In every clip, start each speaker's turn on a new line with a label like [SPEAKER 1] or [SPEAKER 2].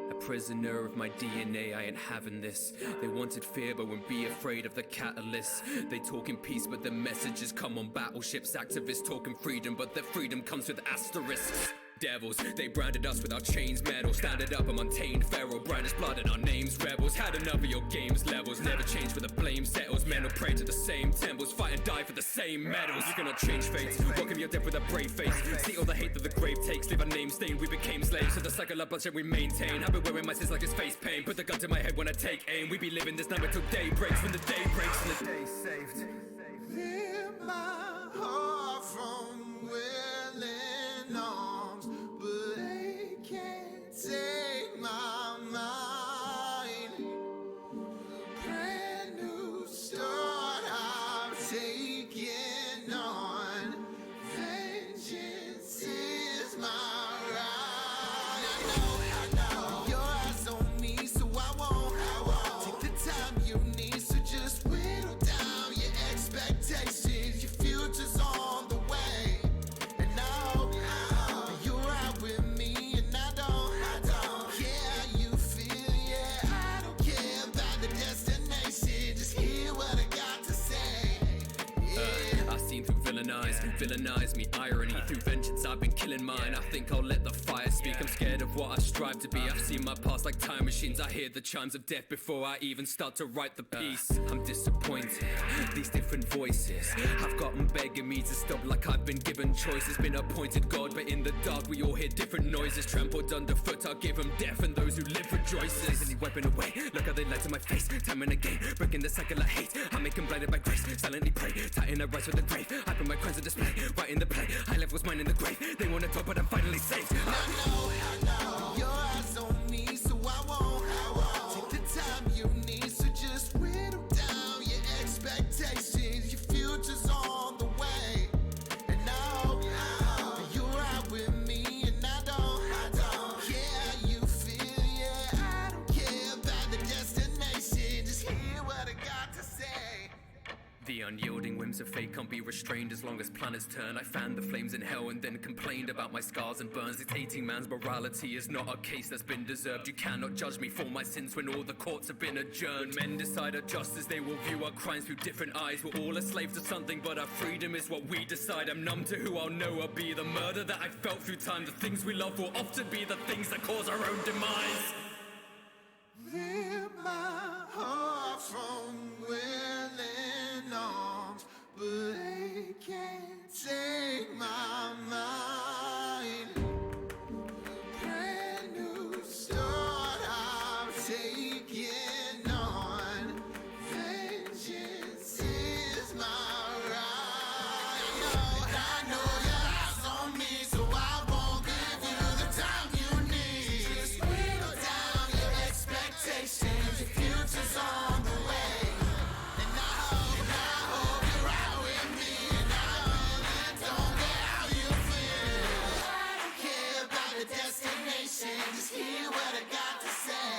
[SPEAKER 1] A prisoner of my DNA, I ain't having this. They wanted fear but won't be afraid of the catalyst. They talk in peace but their messages come on battleships. Activists talking freedom but their freedom comes with asterisks. Devils, they branded us with our chains metal. Standing up, I'm untamed, feral. Brandished blood in our names, rebels. Had enough of your games, levels. Never change where the blame settles. Men will pray to the same temples. Fight and die for the same medals. You cannot change fates. Welcome your death with a brave face. See all the hate that the grave takes. Leave our name stained, we became slaves. So the cycle of bloodshed we maintain. I've been wearing my sins like it's face pain. Put the gun to my head when I take aim. We be living this nightmare till day breaks. When the day breaks and the day's saved.
[SPEAKER 2] Hear my heart from willing arms, but they can't take my mind. Brand new start I'm taking on. Vengeance is my right. I know your eyes on me, so I won't take the time you need. So just whittle down your expectations. Your future's on the way, and I hope that you're right with me. And I don't care how you feel, yeah. I don't care about the destination. Just hear what I got to say. Yeah.
[SPEAKER 1] I've seen through villainize me, irony. Through vengeance I've been killing mine. I think I'll let the fire speak. I'm scared of what I strive to be. I've seen my past like time machines. I hear the chimes of death before I even start to write the piece. I'm disappointed, these different voices have got them begging me to stop, like I've been given choices. Been appointed God, but in the dark we all hear different noises. Trampled underfoot, I'll give them death, and those who live rejoices. Take any weapon away, look how they lie to my face. Time and again, breaking the cycle of hate. I make them blinded by grace, silently pray. Tighten the rise with the grave, I put my crimes on display. Right in the play, I left what's mine in the grave. They wanna talk but I'm finally safe.
[SPEAKER 2] I know your eyes on me, so I won't take the time you need. So just whittle down your expectations. Your future's on the way, and I hope that you're right with me. And I don't care how you feel, yeah. I don't care about the destination. Just hear what I got to say.
[SPEAKER 1] The unyielding whims of fate can't be restrained as long as planets turn. I fanned the flames in hell and then complained about my scars and burns. Dictating man's morality is not a case that's been deserved. You cannot judge me for my sins when all the courts have been adjourned. Men decide our justice, they will view our crimes through different eyes. We're all a slave to something, but our freedom is what we decide. I'm numb to who I'll know I'll be. The murder that I felt through time. The things we love will often be the things that cause our own demise.
[SPEAKER 2] Hear my heart from willing arms, but they can't take my mind. Brand new start I'm taking on. Vengeance is my right. I know your eyes on me, so I won't give you the time you need. Just whittle down your expectations. Your future's on the way, and I hope you're right with me. And I don't care how you feel. I don't care about the destination. Just hear what I got to say.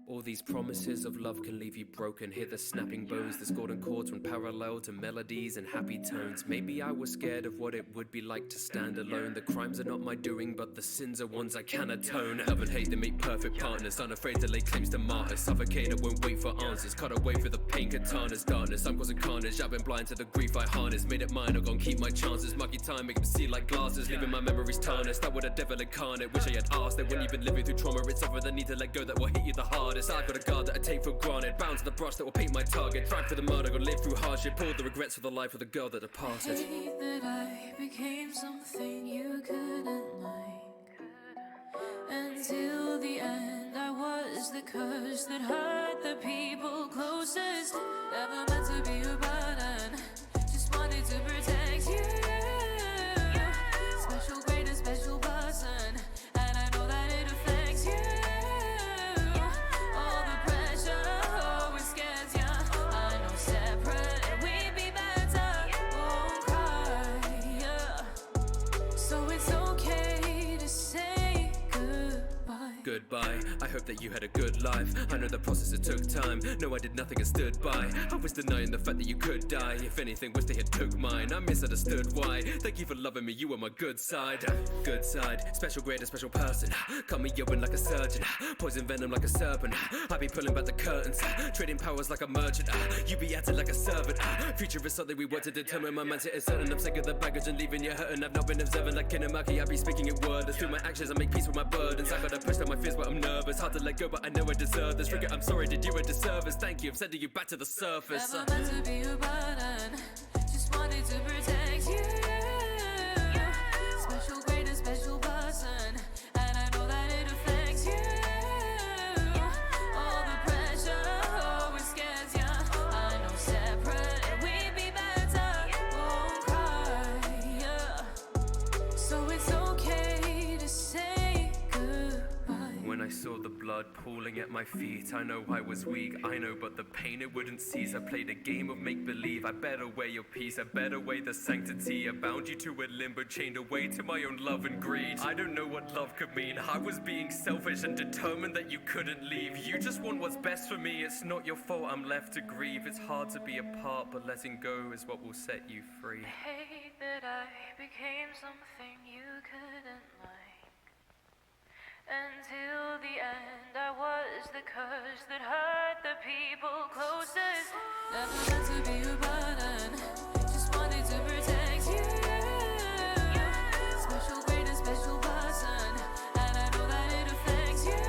[SPEAKER 1] All these promises of love can leave you broken. Hear the snapping bows, the golden chords run parallel to melodies and happy tones. Maybe I was scared of what it would be like to stand alone. The crimes are not my doing, but the sins are ones I can atone. Love and hate, they make perfect partners. Unafraid to lay claims to martyrs. Suffocated, won't wait for answers. Cut away for the pain, katanas, darkness. I'm causing carnage, I've been blind to the grief I harness. Made it mine, I'm gonna keep my chances. Mucky time, make them see like glasses. Leaving my memories tarnished. I would a devil incarnate. Wish I had asked that when you've been living through trauma, it's over the need to let go that will hit you the hardest. I've got a guard that I take for granted. Bound to the brush that will paint my target. Tried for the murder, gonna live through hardship. All the regrets of the life of the girl that departed.
[SPEAKER 3] Hate that I became something you couldn't like. Until the end I was the curse that hurt the people closest. Never meant to be a burden, just wanted to protect you. Special grade and special person, and I know that it affects you. All the pressure always scares ya.
[SPEAKER 1] goodbye. I hope that you had a good life. I know the process, it took time. No, I did nothing and stood by. I was denying the fact that you could die. If anything, wish they had took mine. I misunderstood why. Thank you for loving me, you were my good side. Good side, special grade, a special person. Cut me open like a surgeon. Poison venom like a serpent. I be pulling back the curtains. Trading powers like a merchant. You be acting like a servant. Future is something we want to determine. My mindset is certain. I'm sick of the baggage and leaving you hurting. I've not been observant like Kinamaki. I be speaking it wordless. Through my actions, I make peace with my burdens. I gotta push down my fears, but I'm nervous. Hard to let go, but I know I deserve this. Forget, I'm sorry, did you a disservice. Thank you, I'm sending you back to the surface.
[SPEAKER 3] Never meant to be a burden. Just wanted to protect you. Special grade, a special person. And I know that it affects you. All the pressure always scares ya. I know separate we'd be better. Won't cry, yeah. So it's okay to say goodbye.
[SPEAKER 1] When I saw the blood pooling at my feet, I know I was weak, I know, but the pain it wouldn't cease. I played a game of make-believe. I better weigh your peace, I better weigh the sanctity. I bound you to a limbo, chained away to my own love and greed. I don't know what love could mean. I was being selfish and determined that you couldn't leave. You just want what's best for me. It's not your fault I'm left to grieve. It's hard to be apart, but letting go is what will set you free.
[SPEAKER 3] Hate that I became something you couldn't like. Until the end, I was the curse that hurt the people closest. Never meant to be a burden. Just wanted to protect you. Special grade, a special person. And I know that it affects you.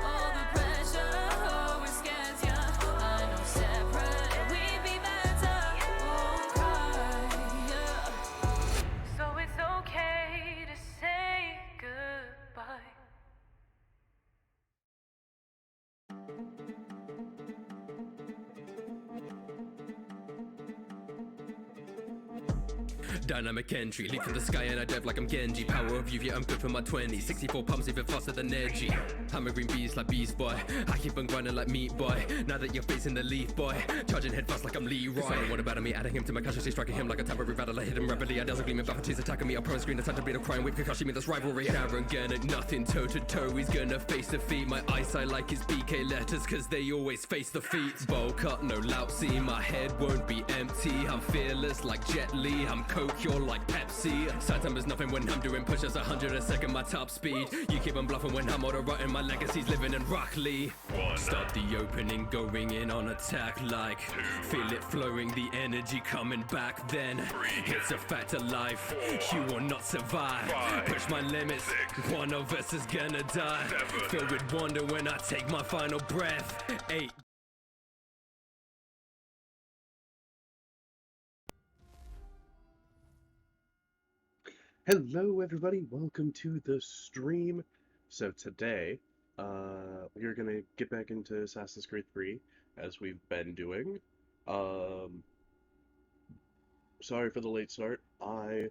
[SPEAKER 3] All the pressure always scares ya. I know separate we'd be better. Won't cry, yeah. So it's okay to say goodbye.
[SPEAKER 1] Dynamic entry, leap from the sky and I dive like I'm Genji. Power of youth, yeah, I'm good for my 20s. 64 pumps even faster than Edgy. Hammer green bees like Beast Boy. I keep on grinding like Meat Boy. Now that you're facing the Leaf Boy, charging head fast like I'm Leroy. So what about me? Adding him to my casualty, striking him like a tambourine battle. I hit him rapidly. I dazzle gleaming battleties attacking me. I'll pro screen, the time to be the crying whip. Kakashi, me, that's rivalry. Aaron Gannett, nothing toe to toe. He's gonna face defeat. My eyesight like his BK letters, cause they always face the feet. Bowl cut, no lousy. My head won't be empty. I'm fearless like Jet Li. I'm Coke, you're like Pepsi. Side time is nothing when I'm doing push-ups 100 a second, my top speed. You keep on bluffing when I'm auto-rutting. My legacy's living in Rock Lee. Start the opening, going in on attack like feel it flowing, the energy coming back then. It's a fact of life, you will not survive. Push my limits, one of us is gonna die. Filled with wonder when I take my final breath. 8.
[SPEAKER 4] Hello everybody, welcome to the stream. So today, we're gonna get back into Assassin's Creed 3, as we've been doing. Sorry for the late start, I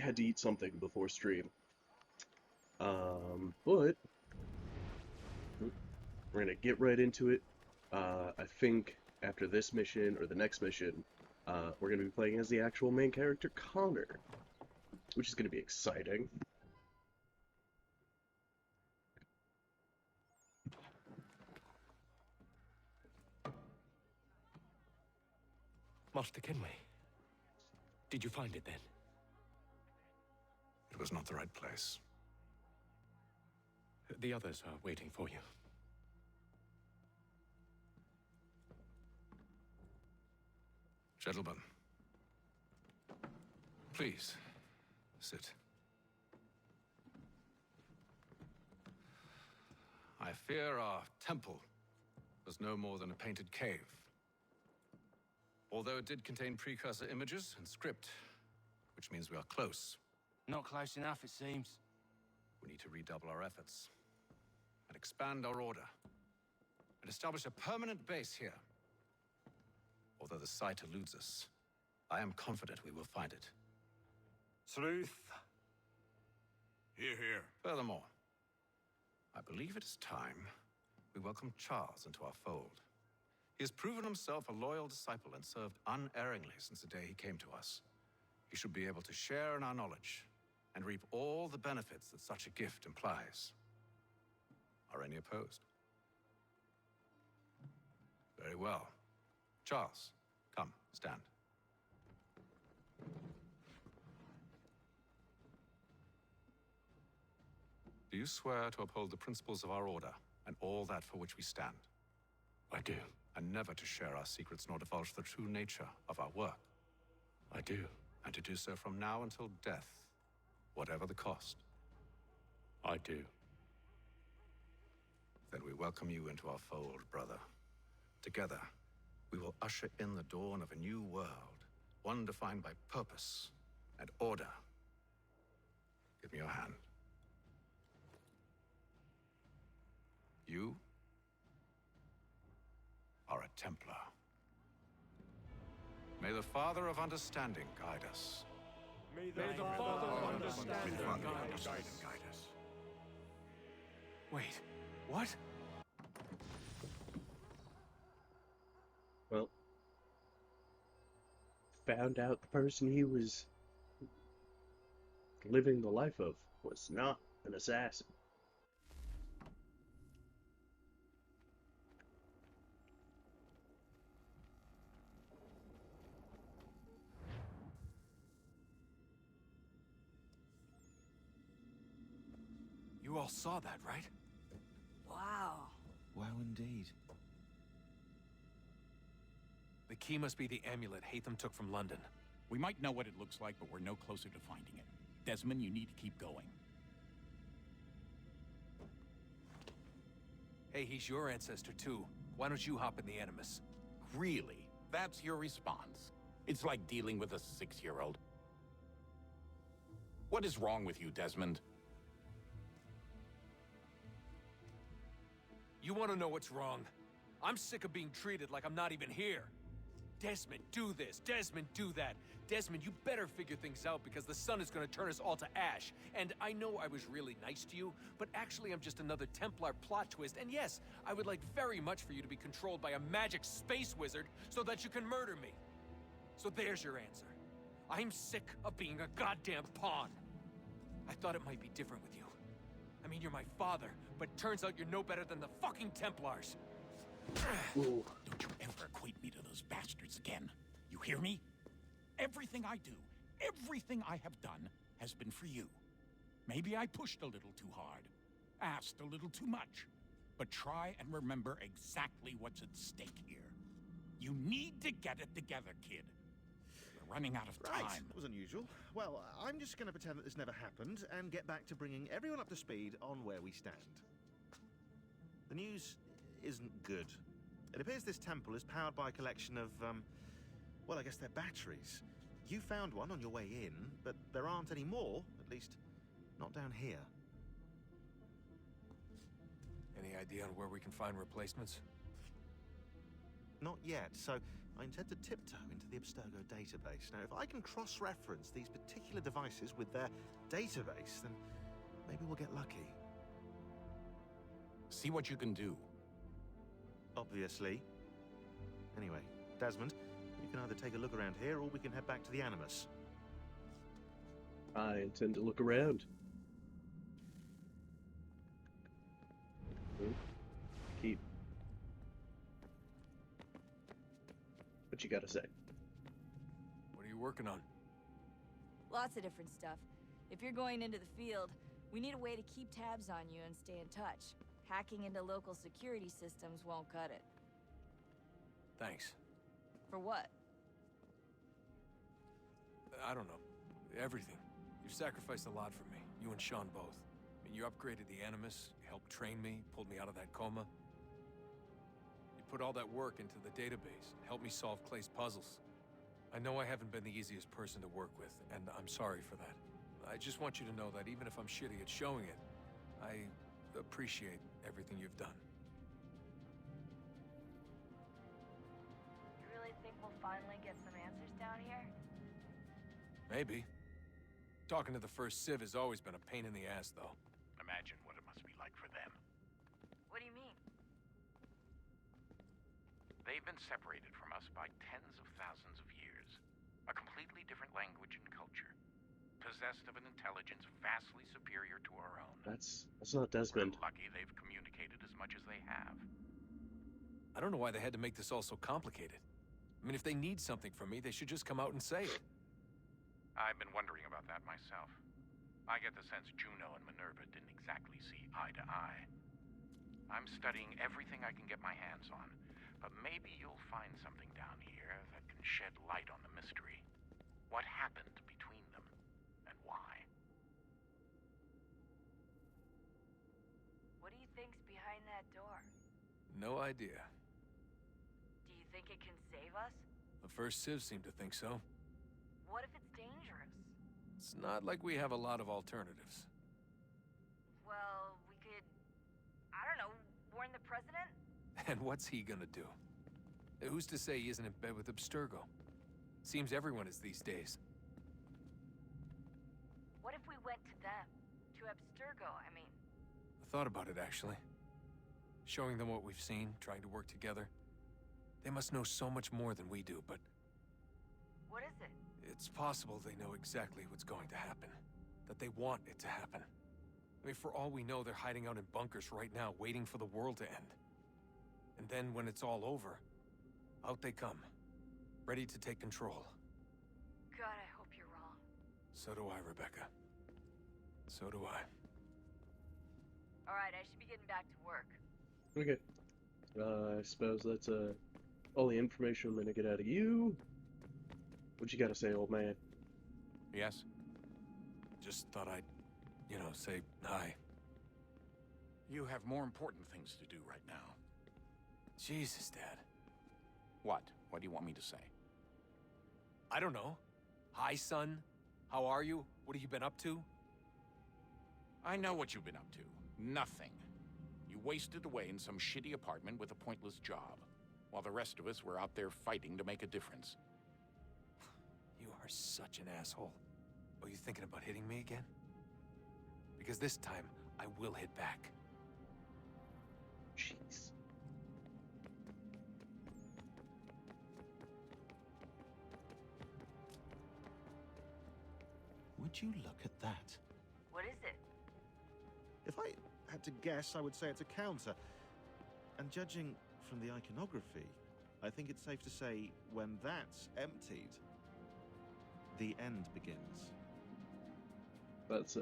[SPEAKER 4] had to eat something before stream. But, we're gonna get right into it. I think after this mission, or the next mission, we're going to be playing as the actual main character, Connor, which is going to be exciting.
[SPEAKER 5] Master Kenway, did you find it then?
[SPEAKER 6] It was not the right place.
[SPEAKER 5] The others are waiting for you.
[SPEAKER 6] Gentlemen, please, sit. I fear our temple was no more than a painted cave. Although it did contain precursor images and script, which means we are close.
[SPEAKER 7] Not close enough, it seems.
[SPEAKER 6] We need to redouble our efforts and expand our order and establish a permanent base here. Although the site eludes us, I am confident we will find it.
[SPEAKER 7] Truth.
[SPEAKER 6] Hear, hear. Furthermore, I believe it is time we welcome Charles into our fold. He has proven himself a loyal disciple and served unerringly since the day he came to us. He should be able to share in our knowledge and reap all the benefits that such a gift implies. Are any opposed? Very well. Charles, come, stand. Do you swear to uphold the principles of our order and all that for which we stand?
[SPEAKER 5] I do.
[SPEAKER 6] And never to share our secrets nor divulge the true nature of our work?
[SPEAKER 5] I do.
[SPEAKER 6] And to do so from now until death, whatever the cost?
[SPEAKER 5] I do.
[SPEAKER 6] Then we welcome you into our fold, brother. Together, we will usher in the dawn of a new world, one defined by purpose and order. Give me your hand. You are a Templar. May the Father of Understanding guide us.
[SPEAKER 7] May the Father of Understanding guide us.
[SPEAKER 8] Wait, what?
[SPEAKER 4] Well, found out the person he was living the life of was not an assassin.
[SPEAKER 8] You all saw that, right?
[SPEAKER 9] Wow.
[SPEAKER 10] Wow, indeed.
[SPEAKER 8] The key must be the amulet Hatham took from London.
[SPEAKER 11] We might know what it looks like, but we're no closer to finding it. Desmond, you need to keep going.
[SPEAKER 8] Hey, he's your ancestor too. Why don't you hop in the Animus?
[SPEAKER 11] Really? That's your response? It's like dealing with a 6-year-old. What is wrong with you, Desmond?
[SPEAKER 8] You want to know what's wrong? I'm sick of being treated like I'm not even here. Desmond, do this. Desmond, do that. Desmond, you better figure things out because the sun is going to turn us all to ash. And I know I was really nice to you, but actually I'm just another Templar plot twist. And yes, I would like very much for you to be controlled by a magic space wizard so that you can murder me. So there's your answer. I'm sick of being a goddamn pawn. I thought it might be different with you. I mean, you're my father, but turns out you're no better than the fucking Templars.
[SPEAKER 4] Ooh.
[SPEAKER 11] Don't you ever equate me to those bastards again. You hear me? Everything I do, everything I have done, has been for you. Maybe I pushed a little too hard, asked a little too much. But try and remember exactly what's at stake here. You need to get it together, kid. We're running out of time.
[SPEAKER 12] Right, that was unusual. Well, I'm just going to pretend that this never happened and get back to bringing everyone up to speed on where we stand. The news isn't good. It appears this temple is powered by a collection of, well, I guess they're batteries. You found one on your way in, but there aren't any more, at least not down here.
[SPEAKER 8] Any idea on where we can find replacements?
[SPEAKER 12] Not yet, so I intend to tiptoe into the Abstergo database. Now, if I can cross-reference these particular devices with their database, then maybe we'll get lucky.
[SPEAKER 11] See what you can do.
[SPEAKER 12] Obviously. Anyway, Desmond, you can either take a look around here or we can head back to the Animus.
[SPEAKER 4] I intend to look around. Keep. What you gotta say?
[SPEAKER 8] What are you working on?
[SPEAKER 9] Lots of different stuff. If you're going into the field, we need a way to keep tabs on you and stay in touch. Hacking into local security systems won't cut it.
[SPEAKER 8] Thanks.
[SPEAKER 9] For what?
[SPEAKER 8] I don't know. Everything. You've sacrificed a lot for me. You and Sean both. I mean, you upgraded the Animus, you helped train me, pulled me out of that coma. You put all that work into the database, helped me solve Clay's puzzles. I know I haven't been the easiest person to work with, and I'm sorry for that. I just want you to know that even if I'm shitty at showing it, I appreciate everything you've done.
[SPEAKER 9] You really think we'll finally get some answers down here?
[SPEAKER 8] Maybe. Talking to the first Civ has always been a pain in the ass, though.
[SPEAKER 11] Imagine what it must be like for them.
[SPEAKER 9] What do you mean?
[SPEAKER 13] They've been separated from us by tens of thousands of years. A completely different language and culture. possessed of an intelligence vastly superior to our own.
[SPEAKER 4] That's not Desmond.
[SPEAKER 13] We're lucky they've communicated as much as they have.
[SPEAKER 8] I don't know why they had to make this all so complicated. I mean, if they need something from me, they should just come out and say it.
[SPEAKER 13] I've been wondering about that myself. I get the sense Juno and Minerva didn't exactly see eye to eye. I'm studying everything I can get my hands on, but maybe you'll find something down here that can shed light on the mystery. What happened between them, and why?
[SPEAKER 9] What do you think's behind that door?
[SPEAKER 8] No idea.
[SPEAKER 9] Do you think it can save us?
[SPEAKER 8] The first Civ seemed to think so.
[SPEAKER 9] What if it's dangerous?
[SPEAKER 8] It's not like we have a lot of alternatives.
[SPEAKER 9] Well, we could... I don't know, warn the president?
[SPEAKER 8] And what's he gonna do? Who's to say he isn't in bed with Abstergo? Seems everyone is these days.
[SPEAKER 9] What if we went to them? To Abstergo, I mean.
[SPEAKER 8] I thought about it, actually. Showing them what we've seen, trying to work together. They must know so much more than we do, but...
[SPEAKER 9] What is it?
[SPEAKER 8] It's possible they know exactly what's going to happen. That they want it to happen. I mean, for all we know, they're hiding out in bunkers right now, waiting for the world to end. And then, when it's all over, out they come. Ready to take control.
[SPEAKER 9] God, I hope you're wrong.
[SPEAKER 8] So do I, Rebecca. So do I.
[SPEAKER 9] Alright, I should be getting back to work.
[SPEAKER 4] Okay. I suppose that's all the information I'm gonna get out of you. What you gotta say, old man?
[SPEAKER 8] Yes? Just thought I'd, say hi.
[SPEAKER 11] You have more important things to do right now.
[SPEAKER 8] Jesus, Dad.
[SPEAKER 11] What? What do you want me to say?
[SPEAKER 8] I don't know. Hi, son. How are you? What have you been up to?
[SPEAKER 11] I know what you've been up to. Nothing. You wasted away in some shitty apartment with a pointless job, while the rest of us were out there fighting to make a difference.
[SPEAKER 8] You are such an asshole. Are you thinking about hitting me again? Because this time, I will hit back.
[SPEAKER 4] Jeez.
[SPEAKER 12] Would you look at that?
[SPEAKER 9] What is it?
[SPEAKER 12] If I had to guess, I would say it's a counter. And judging from the iconography, I think it's safe to say when that's emptied, the end begins.
[SPEAKER 4] That's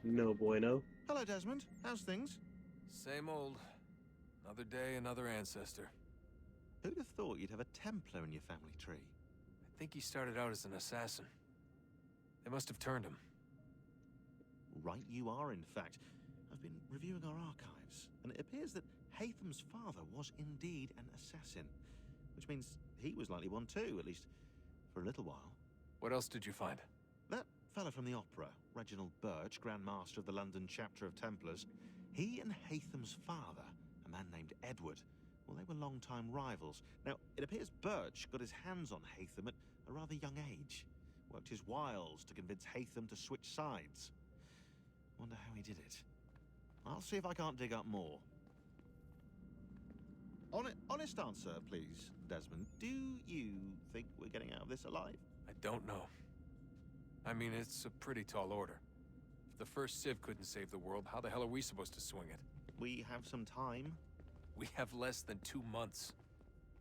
[SPEAKER 4] no bueno.
[SPEAKER 12] Hello, Desmond. How's things?
[SPEAKER 8] Same old. Another day, another ancestor.
[SPEAKER 12] Who'd have thought you'd have a Templar in your family tree?
[SPEAKER 8] I think he started out as an assassin. They must have turned him.
[SPEAKER 12] Right you are, in fact. I've been reviewing our archives, and it appears that Haytham's father was indeed an assassin. Which means he was likely one too, at least for a little while.
[SPEAKER 8] What else did you find?
[SPEAKER 12] That fella from the opera, Reginald Birch, Grand Master of the London chapter of Templars, he and Haytham's father, a man named Edward, well, they were long-time rivals. Now, it appears Birch got his hands on Haytham at a rather young age. Worked his wiles to convince Haytham to switch sides. Wonder how he did it. I'll see if I can't dig up more. Honest answer, please, Desmond. Do you think we're getting out of this alive?
[SPEAKER 8] I don't know. I mean, it's a pretty tall order. If the first Civ couldn't save the world, how the hell are we supposed to swing it?
[SPEAKER 12] We have some time.
[SPEAKER 8] We have less than 2 months.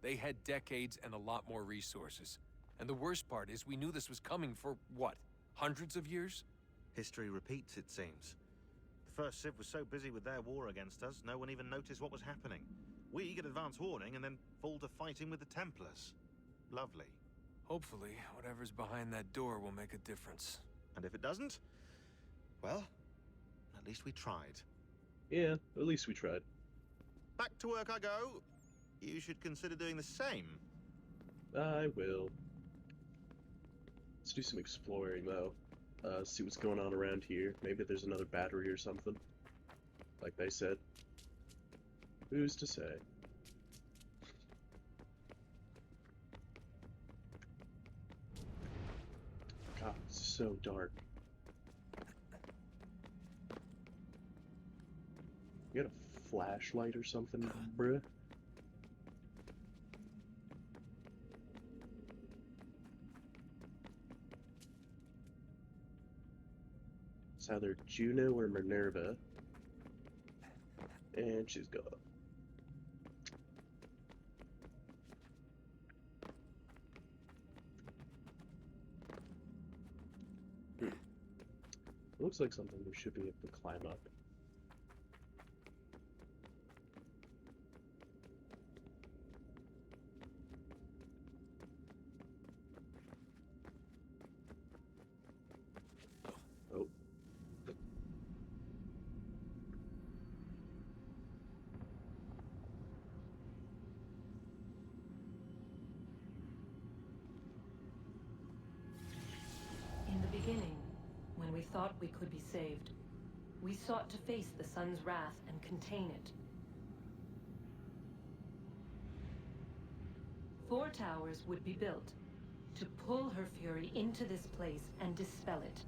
[SPEAKER 8] They had decades and a lot more resources. And the worst part is we knew this was coming for, what, hundreds of years?
[SPEAKER 12] History repeats, it seems. The first Civ was so busy with their war against us, no one even noticed what was happening. We get advance warning and then fall to fighting with the Templars. Lovely.
[SPEAKER 8] Hopefully, whatever's behind that door will make a difference.
[SPEAKER 12] And if it doesn't, well, at least we tried.
[SPEAKER 4] Yeah, at least we tried.
[SPEAKER 12] Back to work I go. You should consider doing the same.
[SPEAKER 4] I will. Let's do some exploring, though. See what's going on around here. Maybe there's another battery or something. Like they said. Who's to say? God, it's so dark. You got a flashlight or something, bruh? It's either Juno or Minerva. And she's gone. Looks like something we should be able to climb up. Oh.
[SPEAKER 10] In the beginning, when we thought we could be saved, we sought to face the sun's wrath and contain it. 4 towers would be built to pull her fury into this place and dispel it.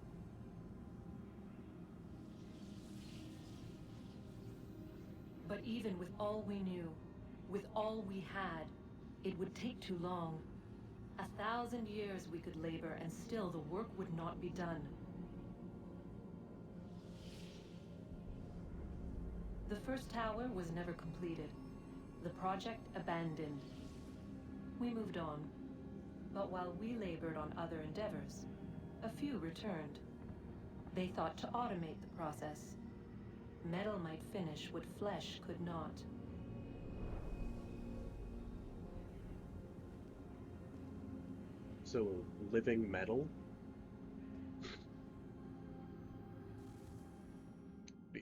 [SPEAKER 10] But even with all we knew, with all we had, it would take too long. 1,000 years we could labor, and still the work would not be done. The first tower was never completed. The project abandoned. We moved on. But while we labored on other endeavors, a few returned. They thought to automate the process. Metal might finish what flesh could not.
[SPEAKER 4] So, living metal?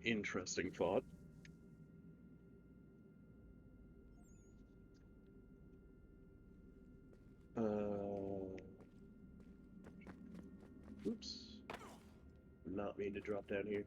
[SPEAKER 4] Interesting thought. Oops. Not mean to drop down here.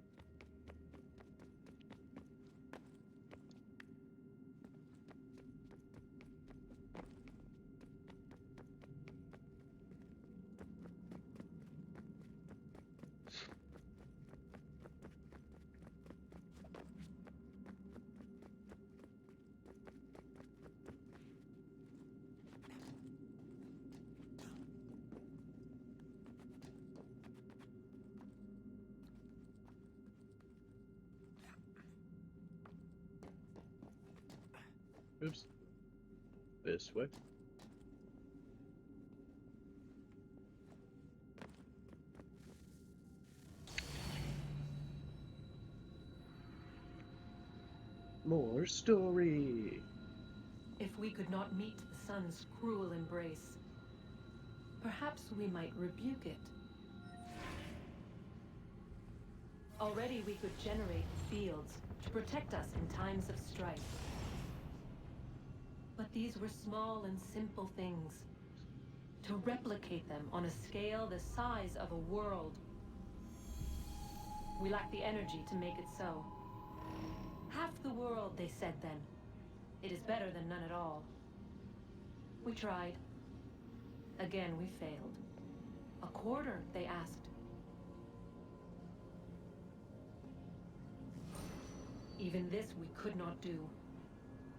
[SPEAKER 4] Oops. This way. More story.
[SPEAKER 10] If we could not meet the sun's cruel embrace, perhaps we might rebuke it. Already we could generate fields to protect us in times of strife. But these were small and simple things. To replicate them on a scale the size of a world. We lack the energy to make it so. Half the world, they said then. It is better than none at all. We tried. Again, we failed. A quarter, they asked. Even this we could not do.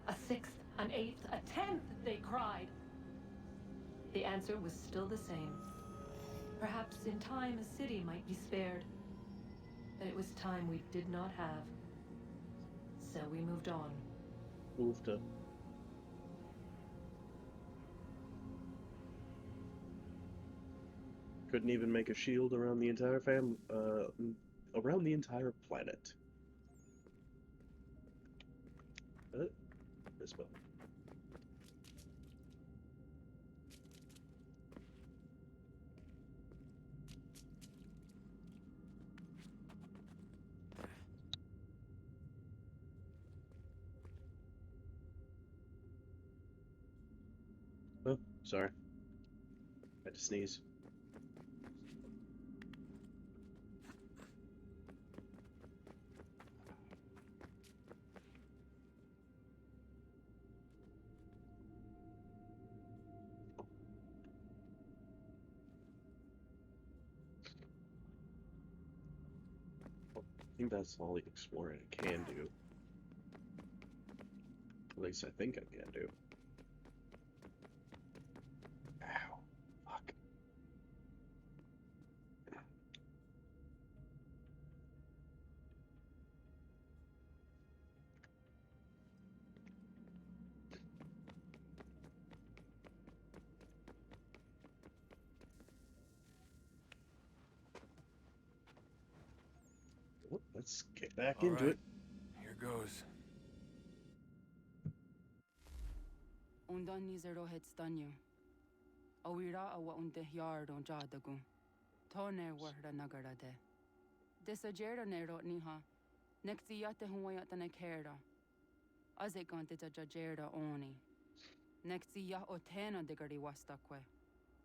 [SPEAKER 10] A sixth, an eighth, a tenth, they cried. The answer was still the same. Perhaps in time a city might be spared. But it was time we did not have. So we moved on.
[SPEAKER 4] Moved up. Couldn't even make a shield around the entire around the entire planet. This way. Oh, sorry. Had to sneeze. I think that's all the exploring I can do. At least I think I can do. Ow. Fuck. let's get back
[SPEAKER 8] All
[SPEAKER 4] into
[SPEAKER 8] right.
[SPEAKER 4] it.
[SPEAKER 8] Here goes.
[SPEAKER 14] Undan ni zero het stanyo. Awira awa unde yard on jadagun. Tone warda nagara de. Desajera nero niha. Nekti yate huayata ne kera. Azekante ta jajera oni. Nekti ya otena de gari wastakwe.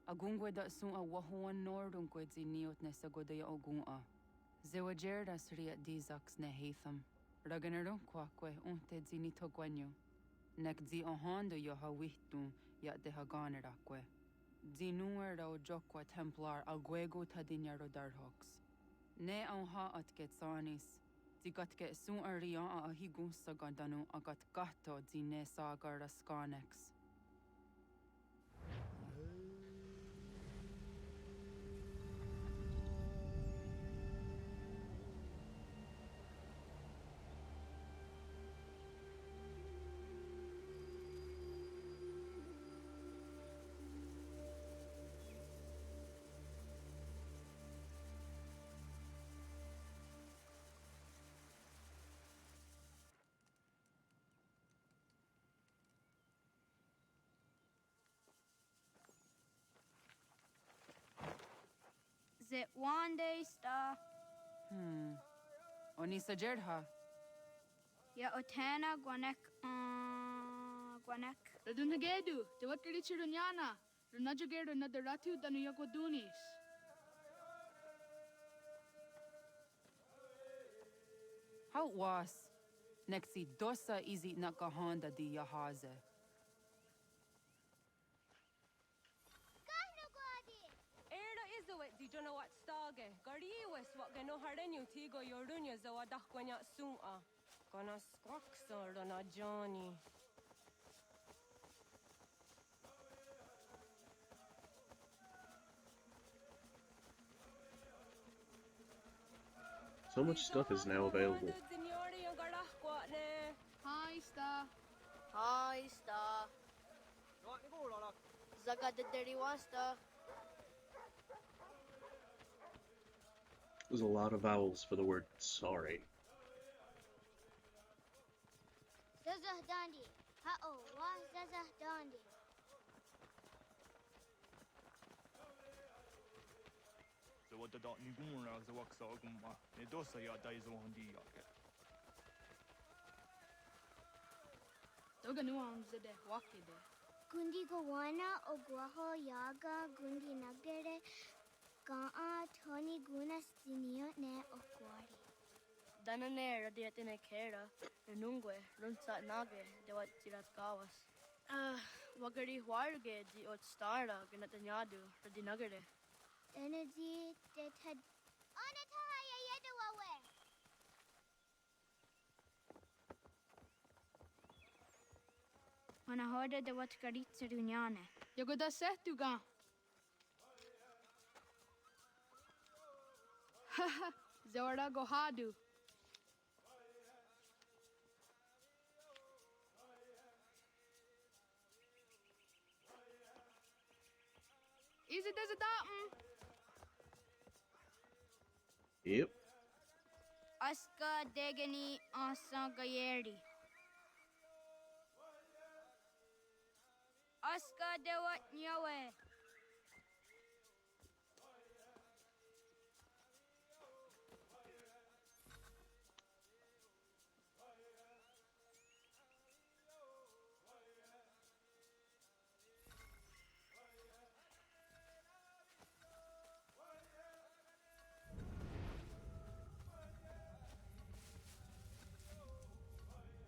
[SPEAKER 14] Agungwe da sun a wahuan nordun kwedzi niot ne sagoda ya ogun a. Zewajerda sriat dizax ne heatham. Raganero kwakwe unte zini togwenyo. Nek zi ohando yo ha wihtun ya de ha ganerakwe. Zinuer o jokwa templar alguego tadinyaro darhox. Ne on ha at get sanis. Zi gat get sun arian a higun sagandanu agat gato zi ne sagar skanex.
[SPEAKER 15] Zit one day sta.
[SPEAKER 14] Oni sajerha.
[SPEAKER 15] Ya otana gwanek gwanek.
[SPEAKER 16] Radunagedu, te wat kalichirunyana. Runajagedu na daratu danu yakodunis.
[SPEAKER 14] How was? Nexi dosa izi nakahanda di yahaze.
[SPEAKER 17] Erda izawet di jona wat stage. Gari wes wat gano harenyu tigo yorunya zawadah kwanya sum'a. Gana skraksa rana Johnny.
[SPEAKER 4] So much stuff is now available.
[SPEAKER 16] Hi, Sta.
[SPEAKER 15] Hi, Sta. Zaga de Deriwasta.
[SPEAKER 4] There's a lot of vowels for the word sorry.
[SPEAKER 15] Zazah Dandi. Ha-oh, wa Zazah Dandi.
[SPEAKER 18] What the dot Niguna, the Waxaguma, Nedosa ya Daizohandi Yaka.
[SPEAKER 16] Toga nuans de Wakide.
[SPEAKER 15] Gundi Gowana Oguaho Yaga Gundi Nagere Gaa Tony Gunas Dinio Ne Okwari.
[SPEAKER 19] Danane radiatine kera, Nungue, Runsa Nage, de what Tiras Gawas. Wagari Warge, the Ot Stara, Ganatanyadu, Radinagare.
[SPEAKER 15] Energy that had Onataya Yedawawe. When I heard the what Garitsa Dunyane.
[SPEAKER 16] Yagoda Setuga. Haha, Zora Gohadu. Is it as a datum?
[SPEAKER 4] Yep.
[SPEAKER 15] Aska Degani Asa Gayeri. Aska de what Nyawe.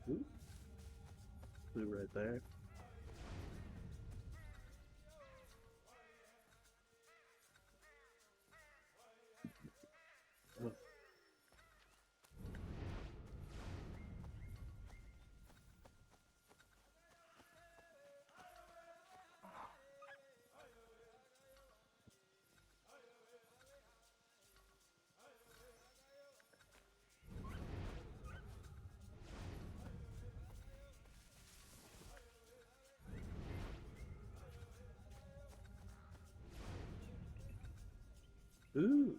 [SPEAKER 4] Ooh. Blue right there. Oh. Ooh.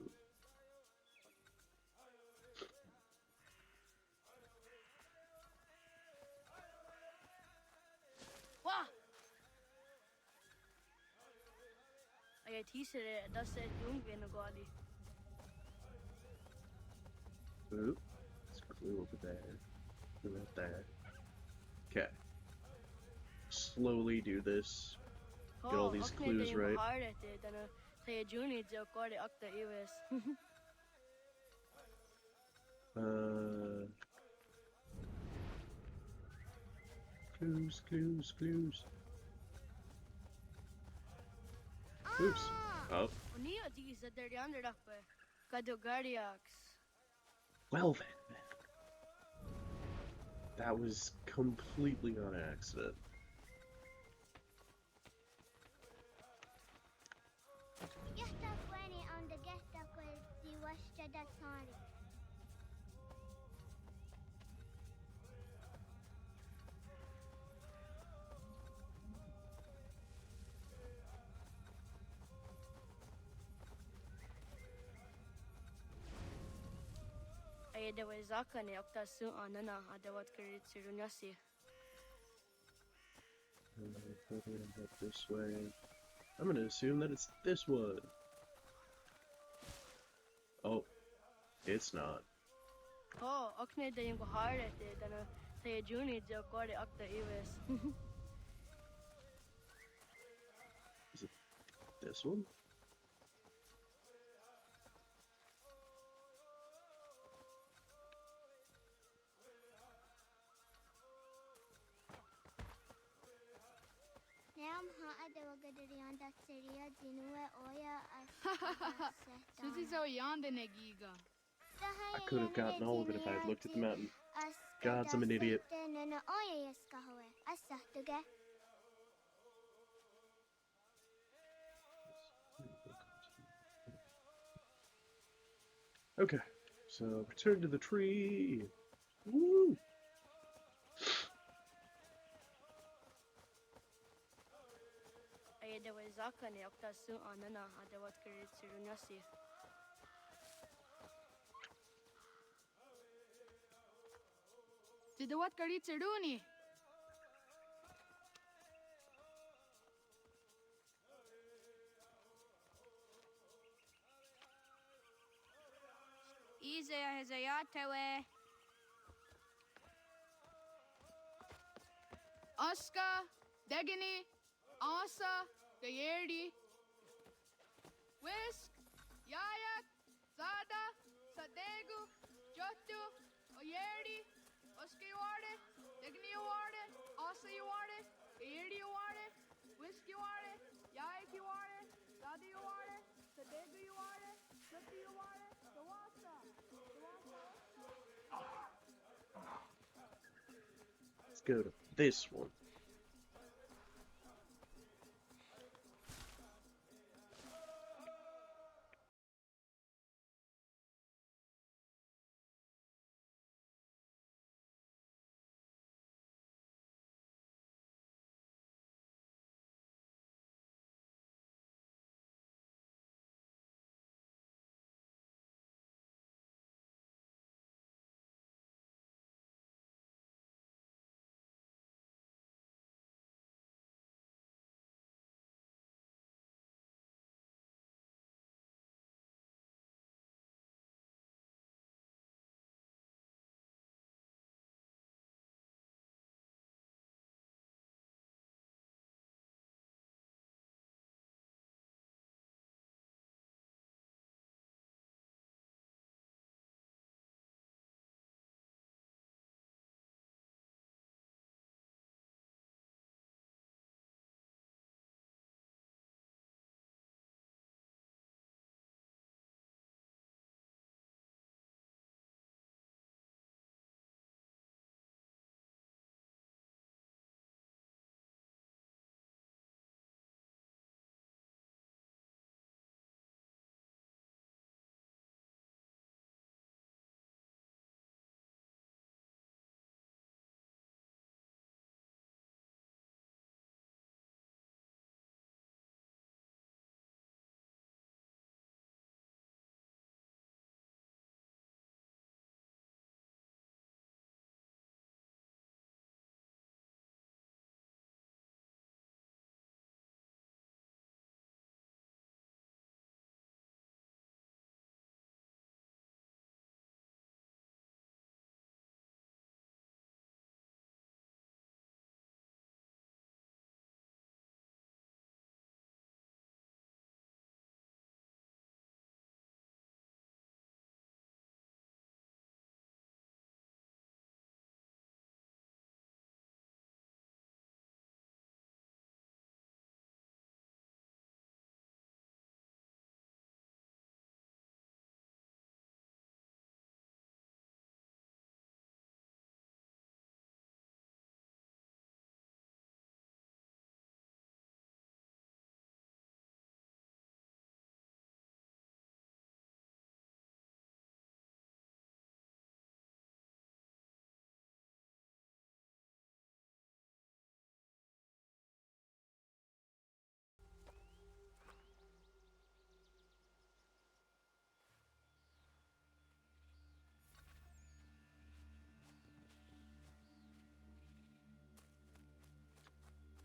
[SPEAKER 19] I teaser does it young in a godi.
[SPEAKER 4] Oop. There's a clue over there. Clue right there. Okay. Slowly do this. Get all these clues right.
[SPEAKER 19] Say Juni jo godi akta US.
[SPEAKER 4] Clues, clues, clues. Oops. Oh.
[SPEAKER 19] Nia these that they're under up. Kado Guardiax.
[SPEAKER 4] Well then. That was completely on accident.
[SPEAKER 15] Gesta Gwenny on the Gesta Quilty Washta Datsari.
[SPEAKER 19] Ay da way zakane akta su anana adawat kirit sirunyasi.
[SPEAKER 4] Probably end up this way. I'm gonna assume that it's this one. Oh, it's not.
[SPEAKER 19] Oh, akne da yung hard at it and say Juni jo godi akta US.
[SPEAKER 4] Is it this one?
[SPEAKER 15] Nam ha adawagadarian that seria dinue oya
[SPEAKER 16] Susie so yonder negiga.
[SPEAKER 4] I could have gotten all of it if I had looked at the mountain. Gods, I'm an idiot. Okay, so return to the tree. Woo!
[SPEAKER 19] Ay da way zakane akta su anana adawat kirit sirunyasi.
[SPEAKER 16] Did what karit siruni?
[SPEAKER 15] Easy as a yatawe.
[SPEAKER 16] Aska, Degini, Asa, Gayerdi, Whisk, Yayak, Zada, Sadegu, Jotu, Oyerdi, Oska Yuarde, Degini Yuarde, Asa Yuarde, Gayerdi Yuarde, Whisk Yuarde, Yayak Yuarde, Zada Yuarde, Sadegu Yuarde, Jotu Yuarde, Dawasa.
[SPEAKER 4] Let's go to this one.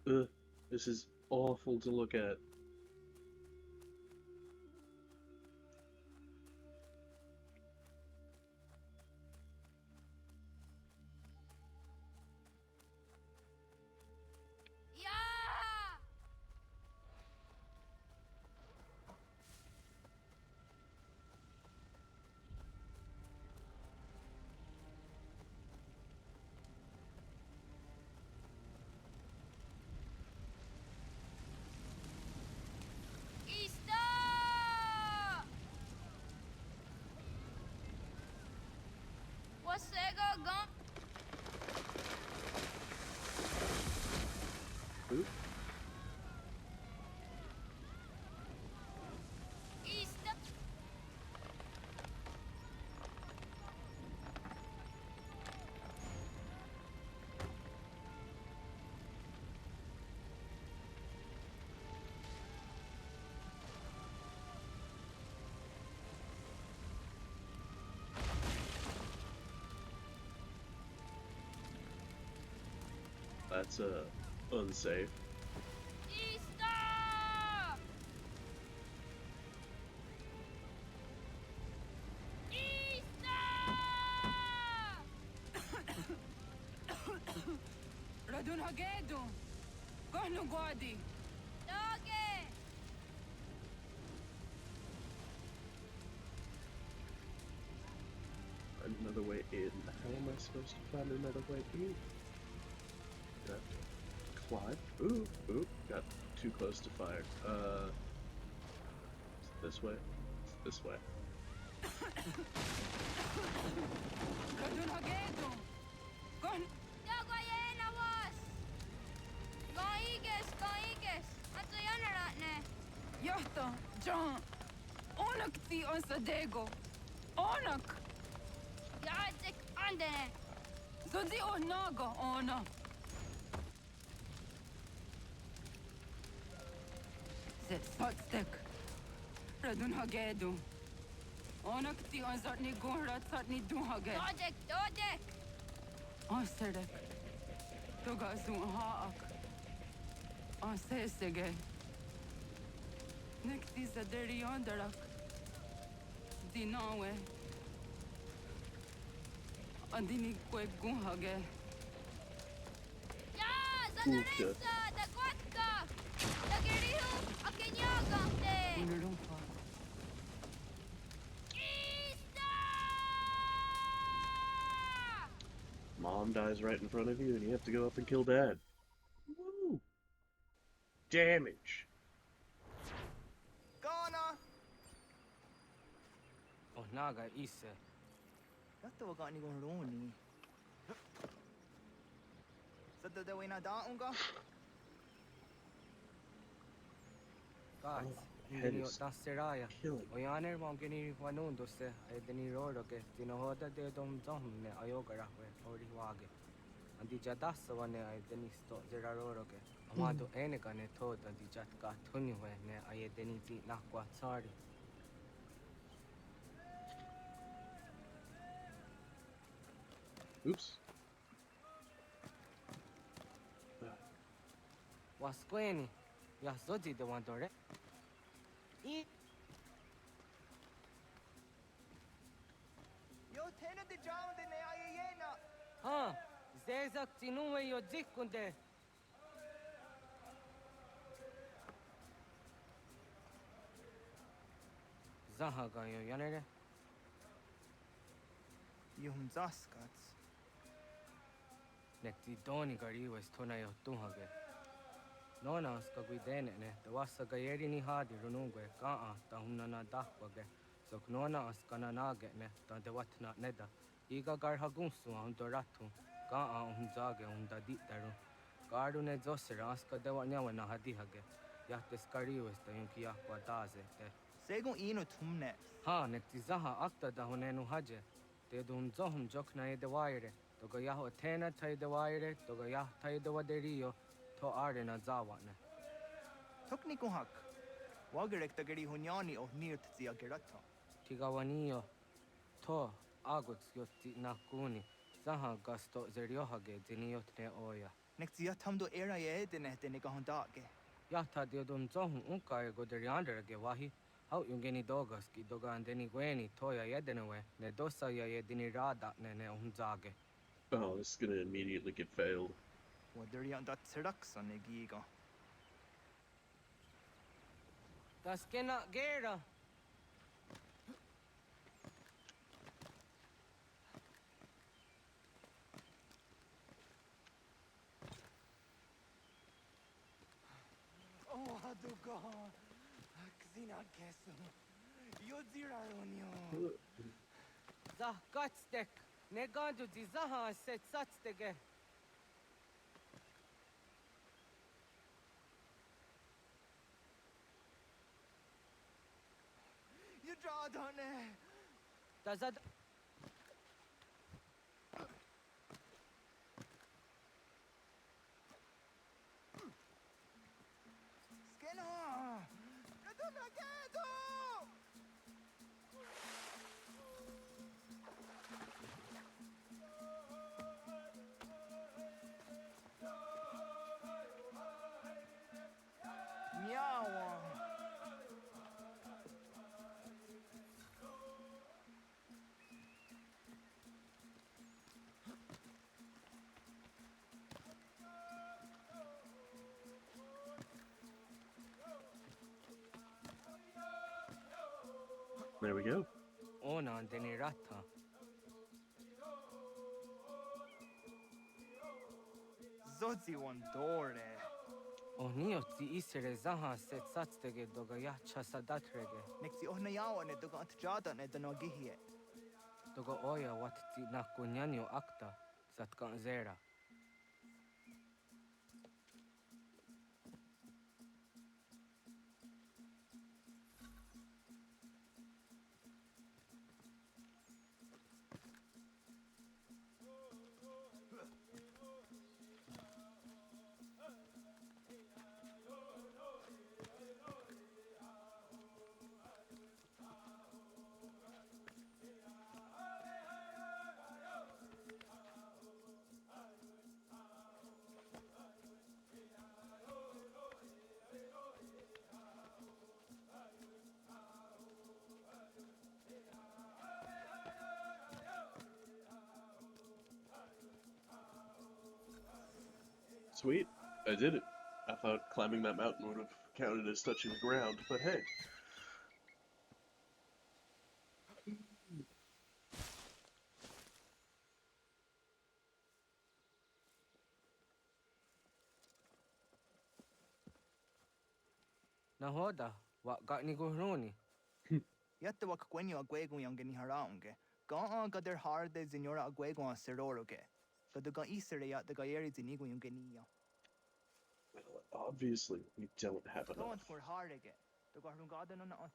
[SPEAKER 4] Ugh, this is awful to look at.
[SPEAKER 19] What's that gun?
[SPEAKER 4] Oop. That's unsafe.
[SPEAKER 14] Radun Hagedu! Kohnu Gwadi!
[SPEAKER 19] Doggy!
[SPEAKER 4] Find another way in. How am I supposed to find another way in? Got to climb. Ooh, ooh, got too close to fire. This way. This way.
[SPEAKER 14] Radun Hagedu! Kohn...
[SPEAKER 19] Dogayena was! Gaiges! Atso yanaratne!
[SPEAKER 14] Yahta, John! Onak ti on Sadego! Onak!
[SPEAKER 19] Yadzik andene!
[SPEAKER 14] Zodi onaga ona! Ze Sotstek! Radun Hagedu! Onak ti on Zatni Gunra Tatni Duhage!
[SPEAKER 19] Dodek!
[SPEAKER 14] Osterek! Togazun Haak! Osesege! Nekti Zaderi Onderak! Dinawe! Andini Kwek Gunhage!
[SPEAKER 19] Ya! Zadaresa! Dagwatka! Dagirihu! Akenyagante!
[SPEAKER 14] Unurumpa!
[SPEAKER 4] Mom dies right in front of you, and you have to go up and kill Dad. Woo! Damage.
[SPEAKER 18] Ghana!
[SPEAKER 20] Oh, Naga, Issa.
[SPEAKER 18] Yatta wa gani gon roni. Sadda de wena da unga?
[SPEAKER 20] Guys,
[SPEAKER 4] head
[SPEAKER 20] Indini
[SPEAKER 4] is
[SPEAKER 20] Tasseraya.
[SPEAKER 4] killing.
[SPEAKER 20] Oyaner Mongini Wanundose, Edeni Rodoke, Dinohoda de Dom Domne, Ayogarawe, Ori Wage. And the Jadasavane, I Denisto, Zeraroroke. Amado Enegane told and the Jatka Tunue, ne I Deniti Nakwa Tsari.
[SPEAKER 4] Oops.
[SPEAKER 20] Wasqueni, Yasodi the one dore.
[SPEAKER 18] Yo tena de jaun de ne ayena.
[SPEAKER 20] Huh, Zezak Tinue yo Zikunde. Zahaga yo Yanere.
[SPEAKER 18] Yum zaskats.
[SPEAKER 20] Nekti Doni Gari was Tona yo Tuhage. Nona Skaguidene, the Wasa Gayeri ni Hadi Runungue, Kaa, Tahunana Dakwage, so Knona Askananage, the Watna Neda, Iga Garhagunsu on Doratu, Kaa Unzage unda Ditaru, Gardune Zosera Aska de Wanyawana Hadihage, Yatkeskari was the Yunkia Wadaze.
[SPEAKER 18] Segun ino tumne.
[SPEAKER 20] Ha, Nektizaha Akta da Hunenu Haje, de Dun Zohum Jokna de Wire, Togayaho Tena Tai de Wire, Togayah Tai de Waderio. To Arena Zawane.
[SPEAKER 18] Tokni kuhak. Wagerek da geri hunyani o nirt zia gerata.
[SPEAKER 20] Tigawanio. To Aguts Yotti Nakuni. Zaha Gasto Zeriohage Diniotne Oya.
[SPEAKER 18] Next year, Tamdo era ye, then I go on dark.
[SPEAKER 20] Yata diodum zohun unka go der yander ge wahi. How yungeni dogas ki doga and deni gweni toya yedenewe, ne dosa ya yedini rada ne unzage.
[SPEAKER 4] Oh, this is gonna immediately get failed.
[SPEAKER 18] What there you that seducts on the giga?
[SPEAKER 20] Das cannot gera.
[SPEAKER 11] Oh, Haduga. Xina Kesu. Yodziraronio.
[SPEAKER 20] Zah gatstek. Negandu di zaha set satstege.
[SPEAKER 18] You draw down there.
[SPEAKER 20] Does that.
[SPEAKER 18] Skinner! Meow.
[SPEAKER 4] There we go.
[SPEAKER 20] Ona deni rata.
[SPEAKER 18] Zodzi one door there.
[SPEAKER 20] Onio ti isere zaha set satstege doga ya chasadatrege.
[SPEAKER 18] Next year, Ohnayawa ne doga at Jada ne the Nogihi.
[SPEAKER 20] Doga oya wat ti nakunyanyo akta zatkan zera.
[SPEAKER 4] Sweet. I did it. I thought climbing that mountain would have counted as touching the ground, but hey.
[SPEAKER 20] Nahoda, what got ni guruni?
[SPEAKER 18] Yatta wak Gwenyo Aguego young in Harange. Ga got their hard days in your Aguego on Seroroge. Got the Isere at the Gayeris in Igu Yungenia.
[SPEAKER 4] Well, obviously, we don't have enough.
[SPEAKER 18] Don't for hard again. The Garden Garden on us.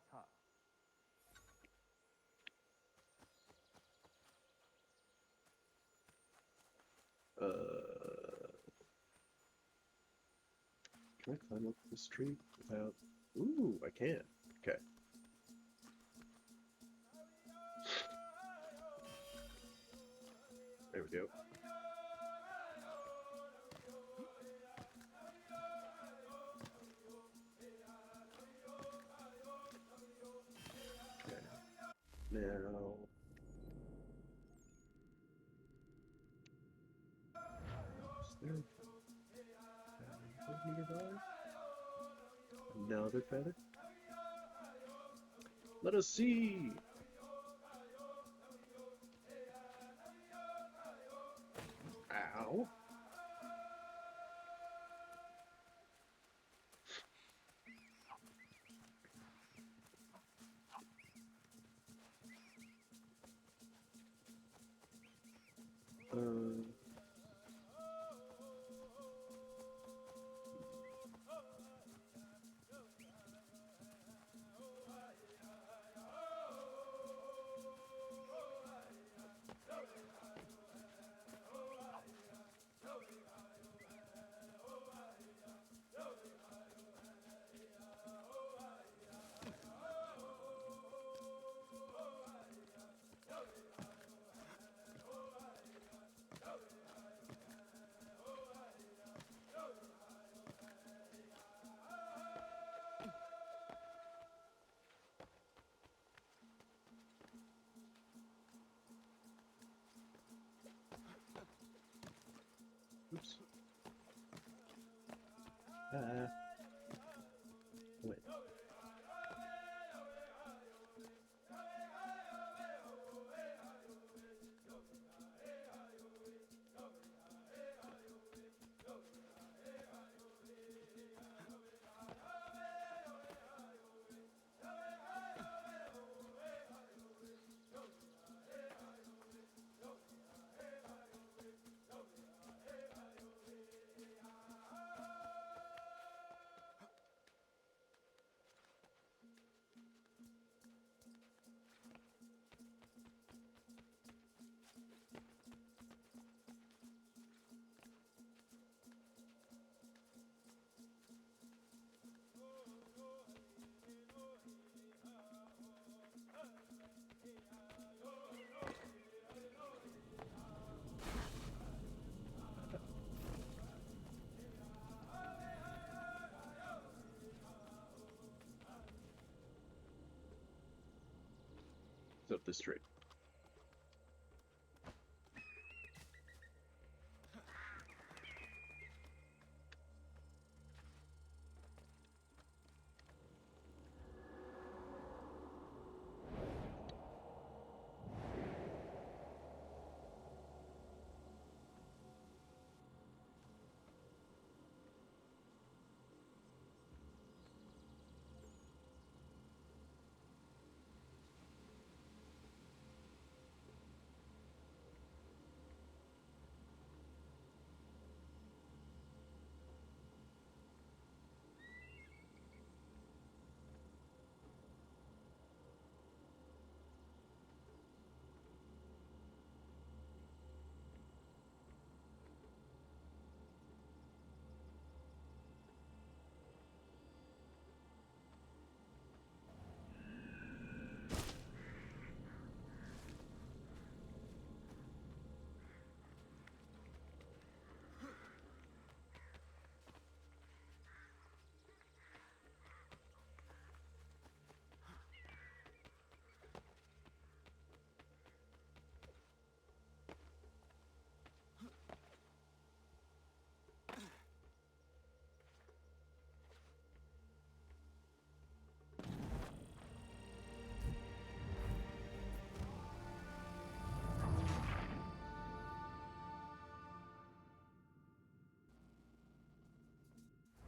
[SPEAKER 4] Can I climb up this tree without... Ooh, I can. Okay. There we go. Okay. Now... Is there a feather nearby? Another feather? Let us see! Ow. Wait. It's up the street.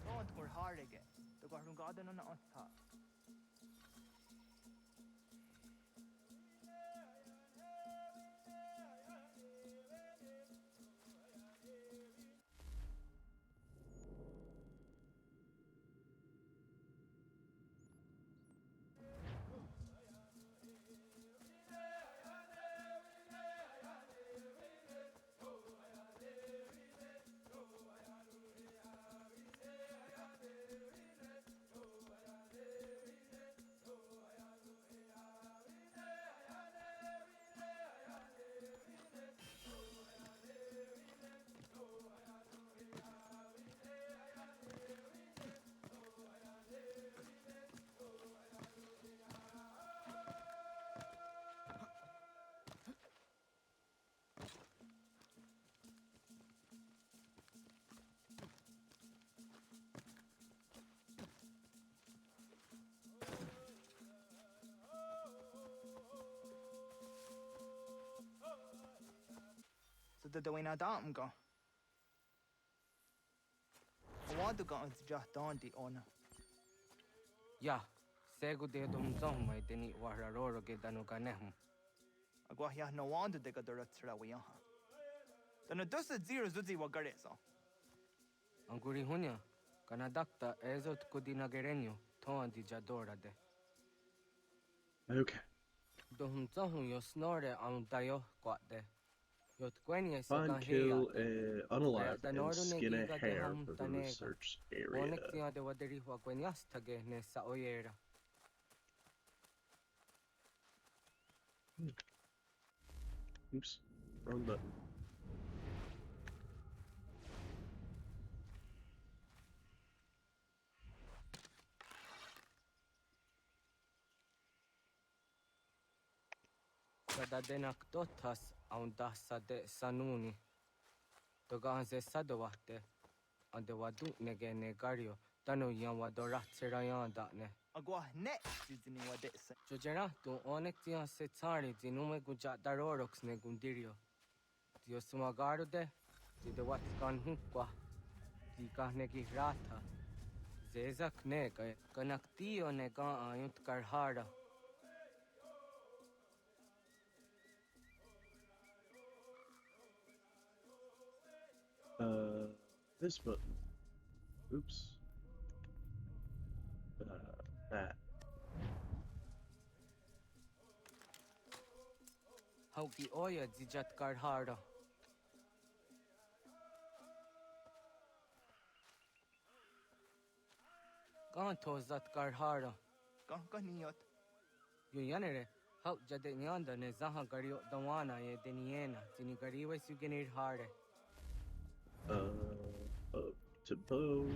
[SPEAKER 18] Don't we're hard again. The garden garden on the top. So the doina dam go. I want to go and just down the owner.
[SPEAKER 20] Ya, segu de dum zong mai deni wararo ge danu kanehm.
[SPEAKER 18] Agwa ya no want to take a direct way on. Then a dozen zero zuzi wa gareso.
[SPEAKER 20] Anguri hunya, kanadakta ezot kudina gerenyo, ton di jadora de.
[SPEAKER 4] Okay.
[SPEAKER 20] Dum zong yo snore on dayo quat de.
[SPEAKER 4] Find, kill, unalive, and skin a hare for the research area. Oops, wrong button.
[SPEAKER 20] Kada denak dotas aun dasa de sanuni. Dogan ze sadowate. ande wadu nege ne gario tanu yan wadora serayan da ne
[SPEAKER 18] Agua net zini wadesa.
[SPEAKER 20] jojera tu onek tian se tsari zinume guja darorox ne gundirio dio sumagaru de de wat kan hukwa di kahne ki ratha zezak ne kanak tio ne ga ayut karhara
[SPEAKER 4] This button. Oops. That.
[SPEAKER 20] Hauki oya zijat karhara Kan tozat karhara
[SPEAKER 18] Kahkaniot.
[SPEAKER 20] Yuyanere hau jade nyanda ne zaha gario dawana ye deniena zini gariwe sugenir hare
[SPEAKER 4] Up to bow.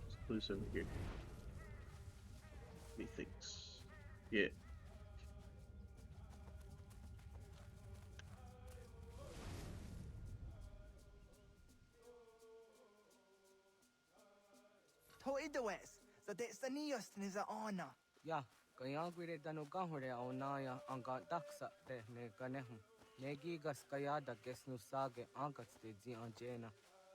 [SPEAKER 4] It's loose over here. Methinks. Yeah.
[SPEAKER 18] To idawes. So de sanios niza ona.
[SPEAKER 20] Ya kaya gwire danu gahore aunaya anga daksa te ne kanehu negi gas kaya da gesnu sage angats te zi anjena